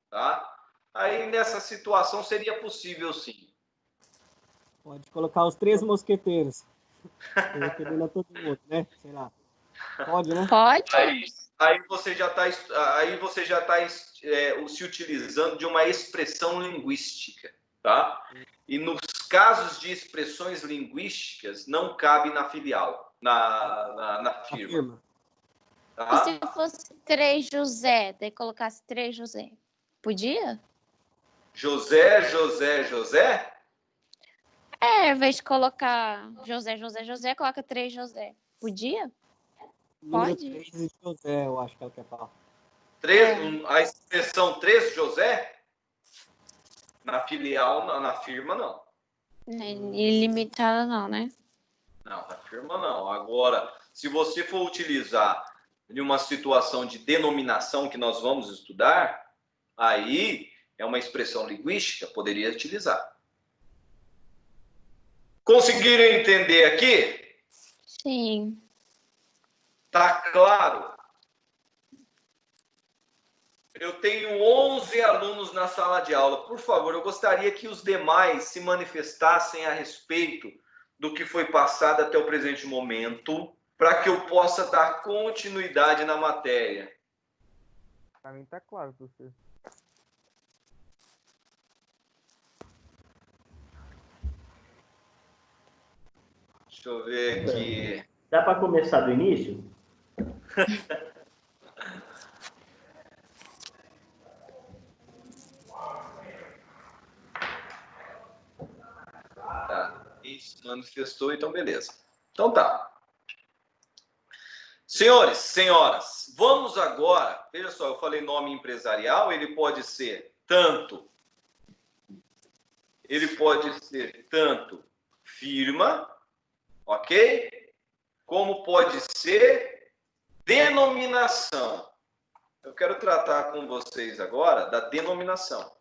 tá? Aí, nessa situação, seria possível, sim. Pode colocar os 3 mosqueteiros. Não todo mundo, né? Sei lá. Pode, né? Pode? Aí você já está se utilizando de uma expressão linguística, tá? E nos casos de expressões linguísticas, não cabe na filial, na firma. Tá? E se fosse 3 José, daí colocasse 3 José, podia? José? Ao invés de colocar José, coloca 3 José. Podia? Pode? 3 de José, eu acho que ela quer falar. A expressão 3 José? Na filial, na firma, não. Ilimitada não, né? Não, na firma não. Agora, se você for utilizar em uma situação de denominação que nós vamos estudar, aí é uma expressão linguística, poderia utilizar. Conseguiram entender aqui? Sim. Tá claro? Eu tenho 11 alunos na sala de aula. Por favor, eu gostaria que os demais se manifestassem a respeito do que foi passado até o presente momento, para que eu possa dar continuidade na matéria. Para mim tá claro, professor. Deixa eu ver aqui. Dá para começar do início? Tá. Isso. se manifestou, então beleza. Então tá. Senhores, senhoras, vamos agora, veja só, eu falei nome empresarial, ele pode ser tanto firma, ok? Como pode ser denominação. Eu quero tratar com vocês agora da denominação.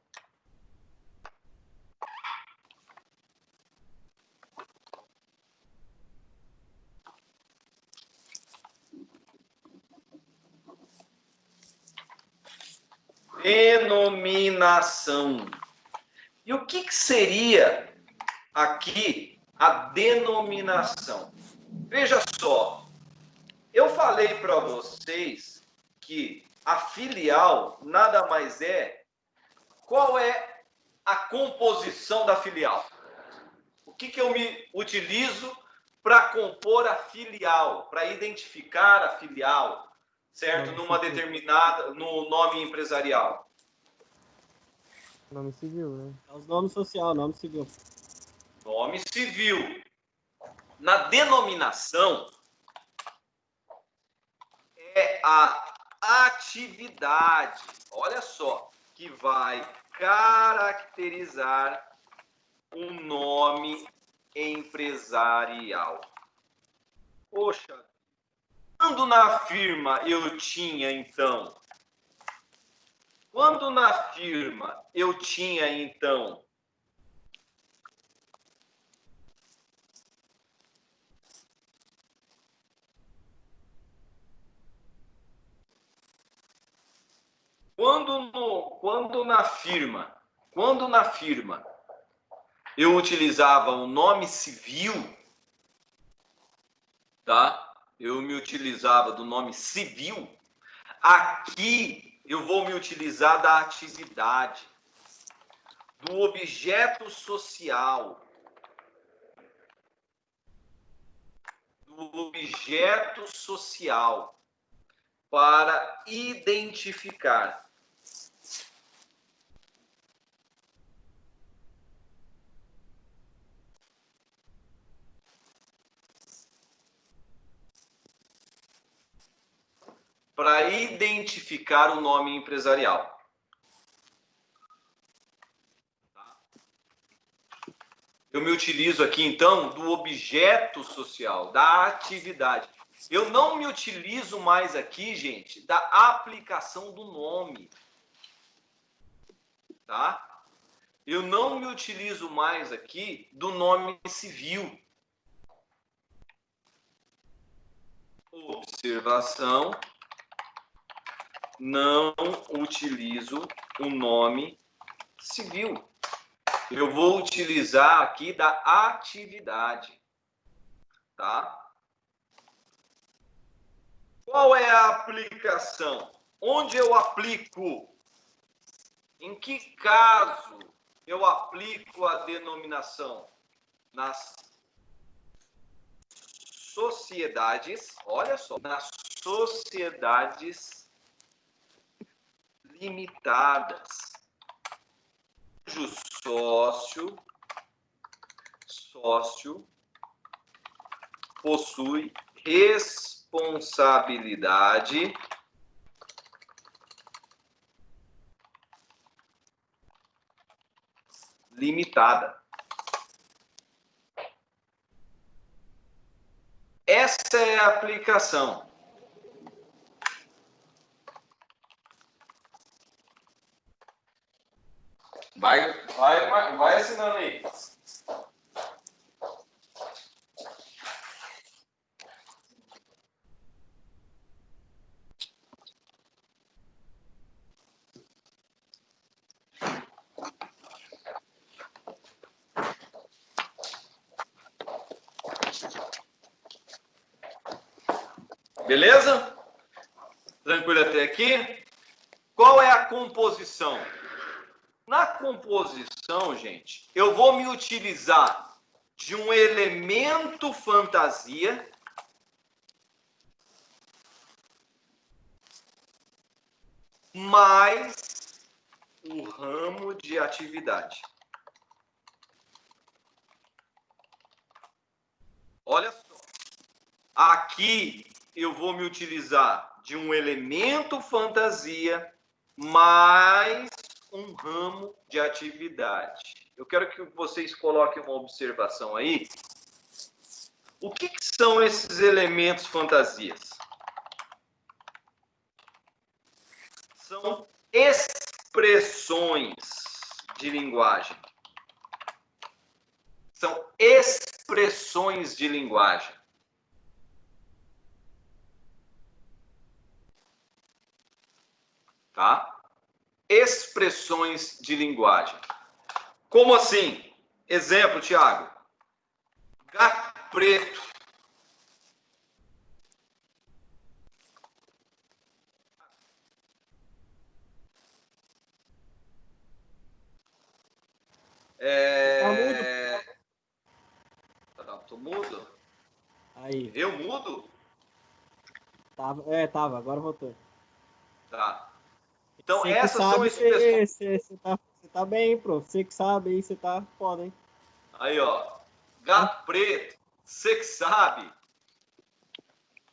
Denominação. E o que seria aqui a denominação? Veja só, eu falei para vocês que a filial nada mais é. Qual é a composição da filial? O que eu me utilizo para compor a filial, para identificar a filial? Certo? Numa determinada, no nome empresarial. Nome civil, né? É os nomes social, nome civil. Nome civil. Na denominação, é a atividade, olha só, que vai caracterizar um nome empresarial. Poxa, quando na firma eu tinha, então, Quando na firma eu utilizava o nome civil, tá? Eu me utilizava do nome civil. Aqui eu vou me utilizar da atividade, do objeto social, para identificar. Para identificar o nome empresarial. Eu me utilizo aqui, então, do objeto social, da atividade. Eu não me utilizo mais aqui, gente, da aplicação do nome. Tá? Eu não me utilizo mais aqui do nome civil. Observação. Não utilizo o nome civil. Eu vou utilizar aqui da atividade, tá? Qual é a aplicação? Onde eu aplico? Em que caso eu aplico a denominação? Nas sociedades, olha só, nas sociedades limitadas, cujo sócio possui responsabilidade limitada. Essa é a aplicação. Vai assinando aí. Beleza? Tranquilo até aqui? Qual é a composição? Na composição, gente, eu vou me utilizar de um elemento fantasia mais o ramo de atividade. Olha só. Aqui eu vou me utilizar de um elemento fantasia mais um ramo de atividade. Eu quero que vocês coloquem uma observação aí. O que são esses elementos fantasias? São expressões de linguagem. São expressões de linguagem. Tá? Expressões de linguagem. Como assim? Exemplo, Tiago. Gato preto. Tô mudo? Aí. Eu mudo? Tava, agora voltou. Tá. Então, Você que essas sabe, são expressões. Você tá bem, prof. Você que sabe aí, você tá foda, hein? Aí, ó. Gato preto. Você que sabe.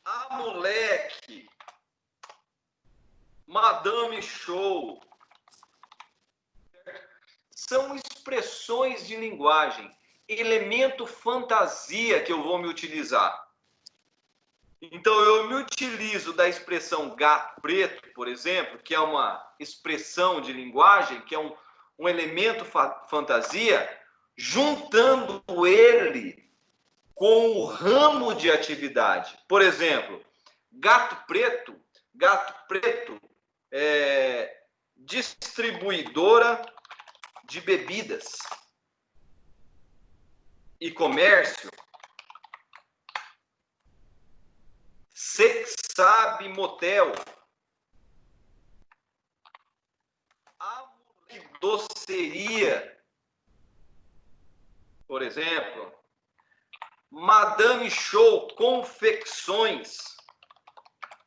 A moleque. Madame Show. São expressões de linguagem. Elemento fantasia que eu vou me utilizar. Então, eu me utilizo da expressão gato preto, por exemplo, que é uma expressão de linguagem, que é um elemento fantasia, juntando ele com o ramo de atividade. Por exemplo, gato preto é distribuidora de bebidas e comércio. Sexabe motel. A doceria, por exemplo. Madame Show confecções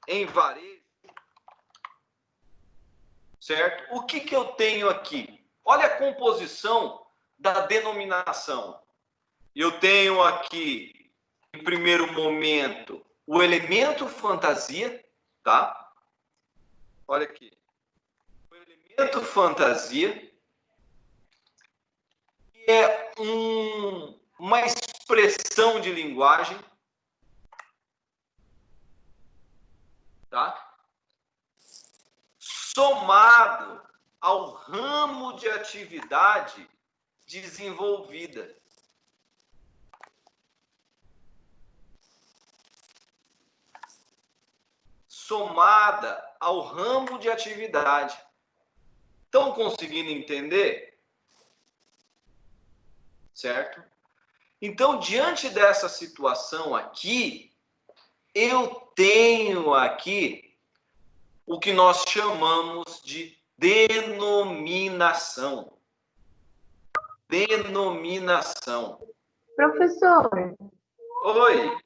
em varejo. Certo? O que eu tenho aqui? Olha a composição da denominação. Eu tenho aqui, em primeiro momento, o elemento fantasia, tá? Olha aqui. O elemento fantasia é uma expressão de linguagem, tá? Somado ao ramo de atividade desenvolvida. Somada ao ramo de atividade. Estão conseguindo entender? Certo? Então, diante dessa situação aqui, eu tenho aqui o que nós chamamos de denominação. Denominação. Professor, Oi.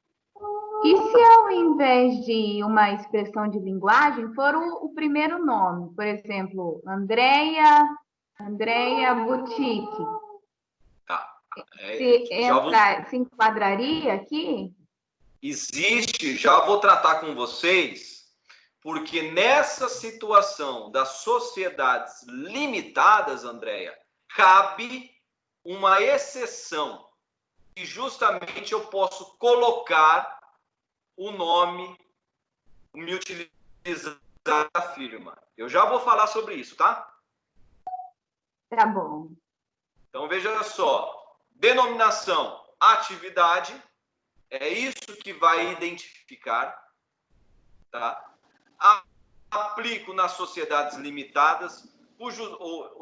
e se ao invés de uma expressão de linguagem for o primeiro nome? Por exemplo, Andréia Boutique. Tá. Se enquadraria aqui? Existe, já vou tratar com vocês, porque nessa situação das sociedades limitadas, Andréia, cabe uma exceção. E justamente eu posso colocar o nome, me utilizar da firma. Eu já vou falar sobre isso, tá? Tá bom. Então, veja só. Denominação, atividade, é isso que vai identificar, tá? Aplico nas sociedades limitadas,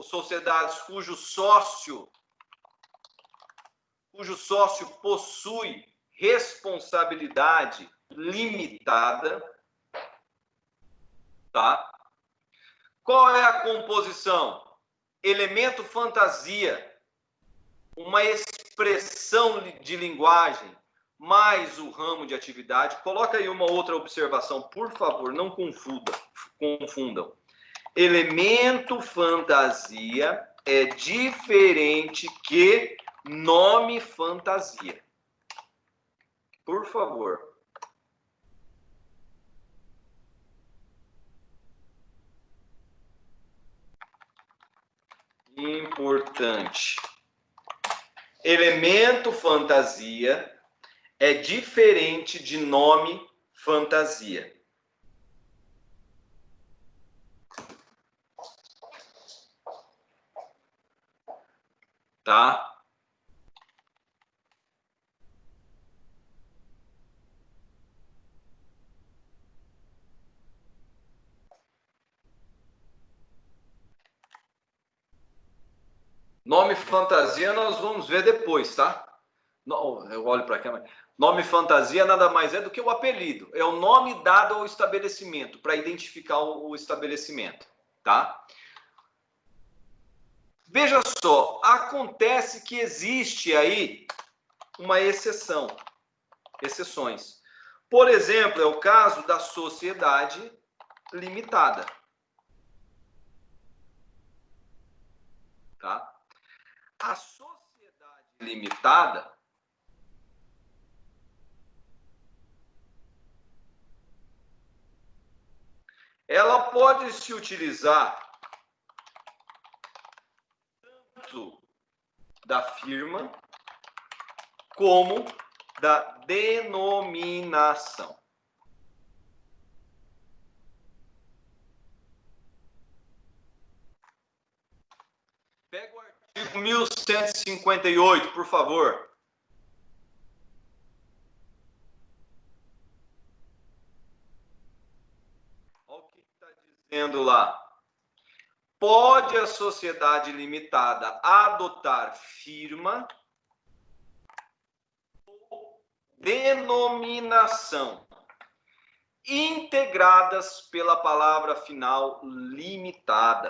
sociedades cujo sócio possui responsabilidade limitada, tá? Qual é a composição? Elemento fantasia, uma expressão de linguagem, mais o ramo de atividade. Coloca aí uma outra observação, por favor, não confundam. Elemento fantasia é diferente que nome fantasia. Por favor. Importante. Elemento fantasia é diferente de nome fantasia. Tá? Nome fantasia nós vamos ver depois, tá? Eu olho para cá. Nome fantasia nada mais é do que o apelido. É o nome dado ao estabelecimento, para identificar o estabelecimento, tá? Veja só, acontece que existe aí uma exceção, exceções. Por exemplo, é o caso da sociedade limitada. Tá? A sociedade limitada ela pode se utilizar tanto da firma como da denominação. Pega o artigo 1158, por favor. Olha o que está dizendo lá. Pode a sociedade limitada adotar firma ou denominação integradas pela palavra final limitada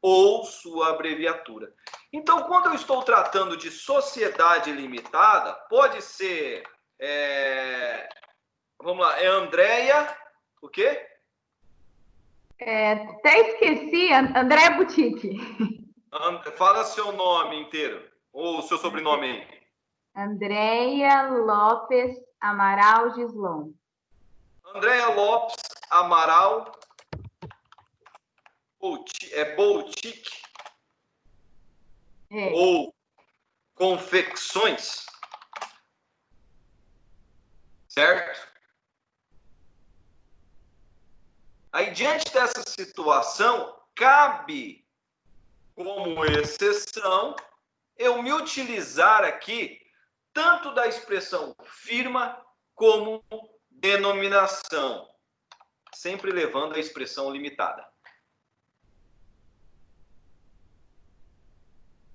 ou sua abreviatura. Então, quando eu estou tratando de sociedade limitada, pode ser, vamos lá, é Andréia, o quê? Até esqueci, Andréia Boutique. Fala seu nome inteiro, ou seu sobrenome aí. Andréia Lopes Amaral Gislon. Andréia Lopes Amaral, Boutique, ou confecções, certo? Aí, diante dessa situação, cabe como exceção eu me utilizar aqui tanto da expressão firma como denominação, sempre levando a expressão limitada.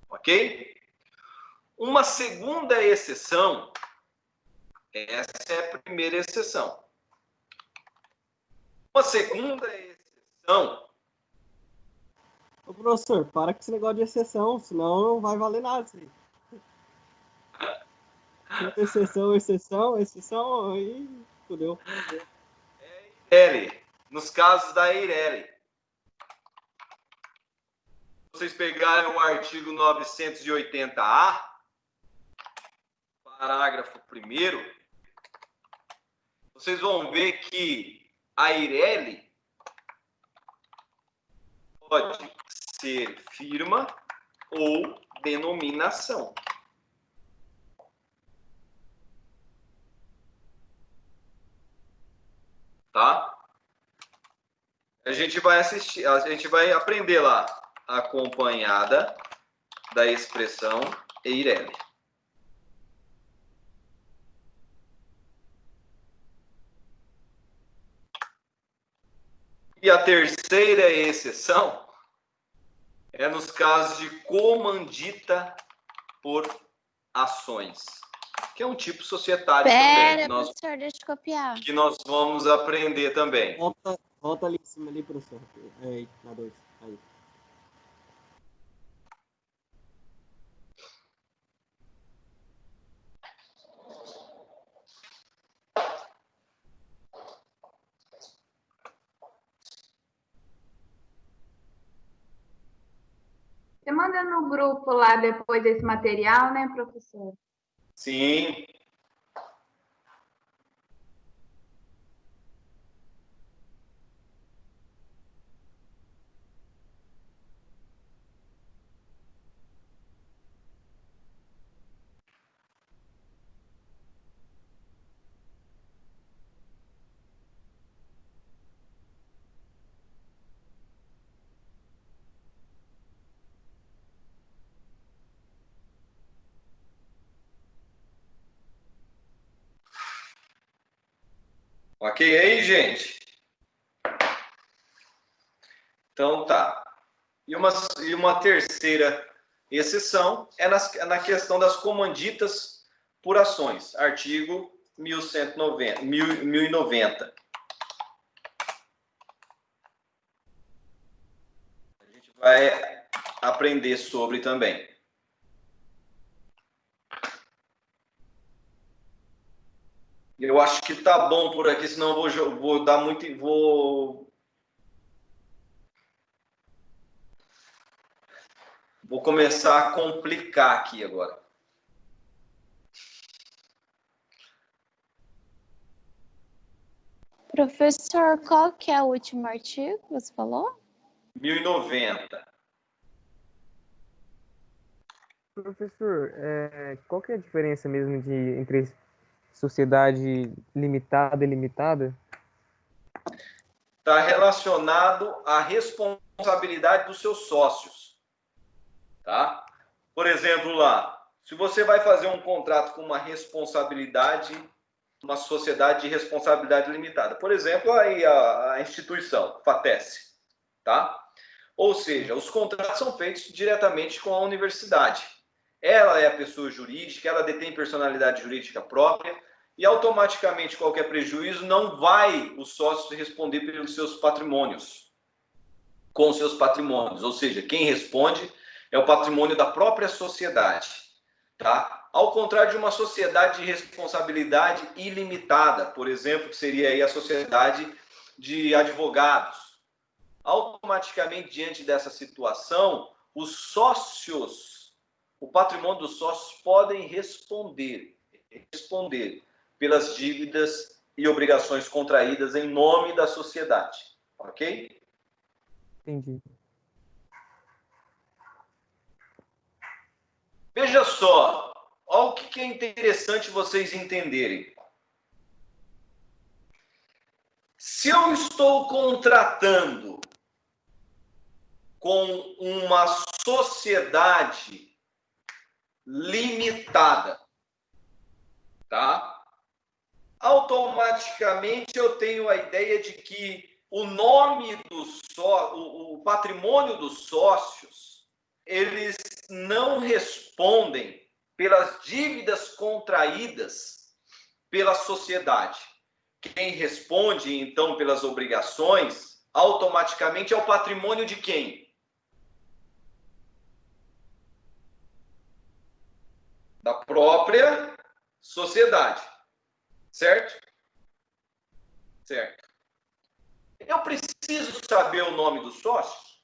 Ok? Uma segunda exceção, essa é a primeira exceção. Uma segunda exceção. Ô, professor, para com esse negócio de exceção, senão não vai valer nada isso aí. Exceção, aí fudeu. Eireli, nos casos da Eireli. Vocês pegarem o artigo 980A, parágrafo 1º, vocês vão ver que a Eireli pode ser firma ou denominação. Tá? A gente vai assistir, a gente vai aprender lá, acompanhada da expressão Eireli. E a terceira exceção é nos casos de comandita por ações, que é um tipo societário também, professor, deixa eu copiar. que nós vamos aprender também. Volta ali em cima ali, professor. Aí, na 2. Aí. Você manda no grupo lá depois desse material, né, professor? Sim. Ok aí, gente? Então tá. E uma terceira exceção é na questão das comanditas por ações. Artigo 1090. A gente vai aprender sobre também. Eu acho que tá bom por aqui, senão eu vou dar muito. Vou começar a complicar aqui agora. Professor, qual que é o último artigo que você falou? 1090. Professor, qual que é a diferença mesmo entre sociedade limitada e ilimitada? Está relacionado à responsabilidade dos seus sócios. Tá? Por exemplo, lá, se você vai fazer um contrato com uma sociedade de responsabilidade limitada, por exemplo, aí a instituição, FATES, tá? Ou seja, os contratos são feitos diretamente com a universidade. Ela é a pessoa jurídica, ela detém personalidade jurídica própria e automaticamente qualquer prejuízo não vai os sócios responder pelos seus patrimônios, com os seus patrimônios. Ou seja, quem responde é o patrimônio da própria sociedade, tá? Ao contrário de uma sociedade de responsabilidade ilimitada, por exemplo, que seria aí a sociedade de advogados. Automaticamente, diante dessa situação, os sócios, o patrimônio dos sócios podem responder pelas dívidas e obrigações contraídas em nome da sociedade, ok? Entendi. Veja só, olha o que é interessante vocês entenderem. Se eu estou contratando com uma sociedade limitada, tá? Automaticamente eu tenho a ideia de que o nome o patrimônio dos sócios, eles não respondem pelas dívidas contraídas pela sociedade. Quem responde, então, pelas obrigações, automaticamente é o patrimônio de quem? Da própria sociedade. Certo? Certo. Eu preciso saber o nome dos sócios?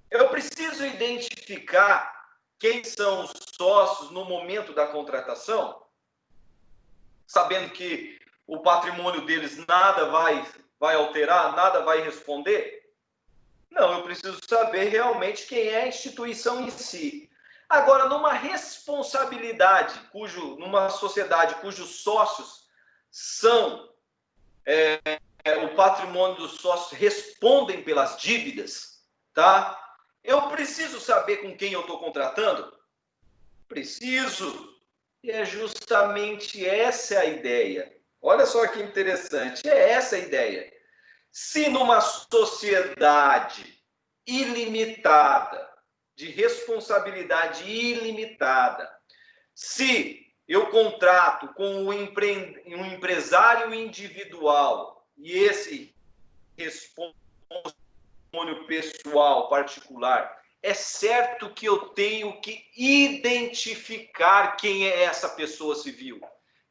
Eu preciso identificar quem são os sócios no momento da contratação? Sabendo que o patrimônio deles nada vai alterar, nada vai responder? Não, eu preciso saber realmente quem é a instituição em si. Agora, numa responsabilidade, numa sociedade cujos sócios são o patrimônio dos sócios respondem pelas dívidas, tá? Eu preciso saber com quem eu estou contratando? Preciso. E é justamente essa a ideia. Olha só que interessante, é essa a ideia. Se numa sociedade ilimitada, de responsabilidade ilimitada, se eu contrato com um empresário individual e esse patrimônio pessoal particular, é certo que eu tenho que identificar quem é essa pessoa civil,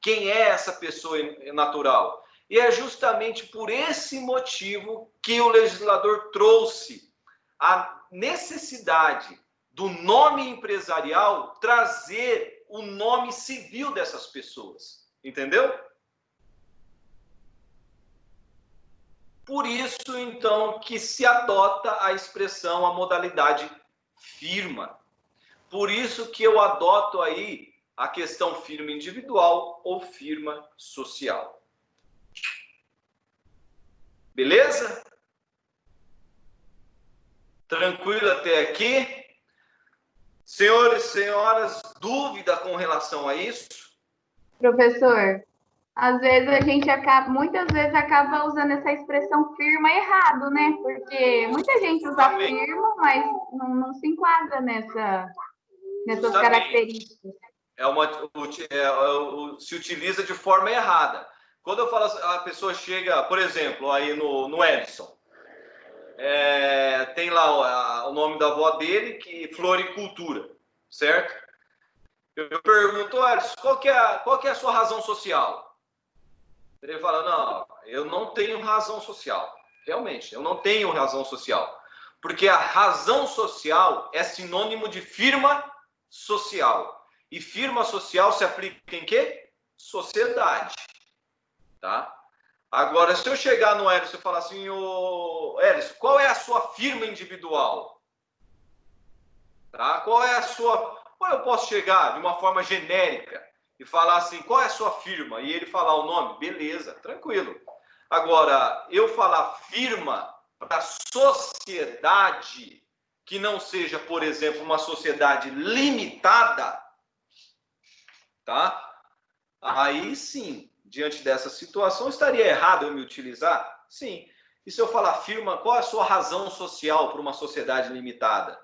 quem é essa pessoa natural. E é justamente por esse motivo que o legislador trouxe a necessidade do nome empresarial trazer o nome civil dessas pessoas. Entendeu? Por isso, então, que se adota a expressão, a modalidade firma. Por isso que eu adoto aí a questão firma individual ou firma social. Beleza? Tranquilo até aqui? Senhores e senhoras, dúvida com relação a isso? Professor, Às vezes muitas vezes acaba usando essa expressão firma errado, né? Porque muita gente usa firma, mas não se enquadra nessas características. Se utiliza de forma errada. Quando eu falo, a pessoa chega, por exemplo, aí no Edson, tem lá o nome da avó dele, que floricultura, certo? Eu pergunto, Edson, qual que é a sua razão social? Ele fala, não, eu não tenho razão social. Realmente, eu não tenho razão social. Porque a razão social é sinônimo de firma social. E firma social se aplica em quê? Sociedade. Tá? Agora, se eu chegar no Elis e falar assim, Elis, qual é a sua firma individual? Tá? Qual é a sua... Ou eu posso chegar de uma forma genérica e falar assim, qual é a sua firma? E ele falar o nome, beleza, tranquilo. Agora, eu falar firma para sociedade, que não seja, por exemplo, uma sociedade limitada, tá? Aí sim, diante dessa situação, estaria errado eu me utilizar? Sim. E se eu falar firma, qual é a sua razão social para uma sociedade limitada?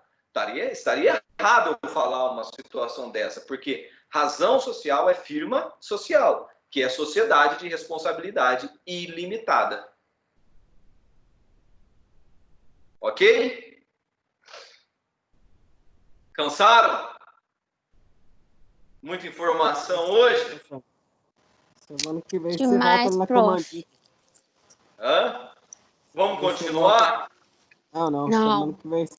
Estaria errado eu falar uma situação dessa, porque razão social é firma social, que é sociedade de responsabilidade ilimitada. Ok? Cansaram? Muita informação hoje? Semana que vem Demais, você volta na prof. comandinha. Hã? Vamos continuar? Não. Não. Semana que vem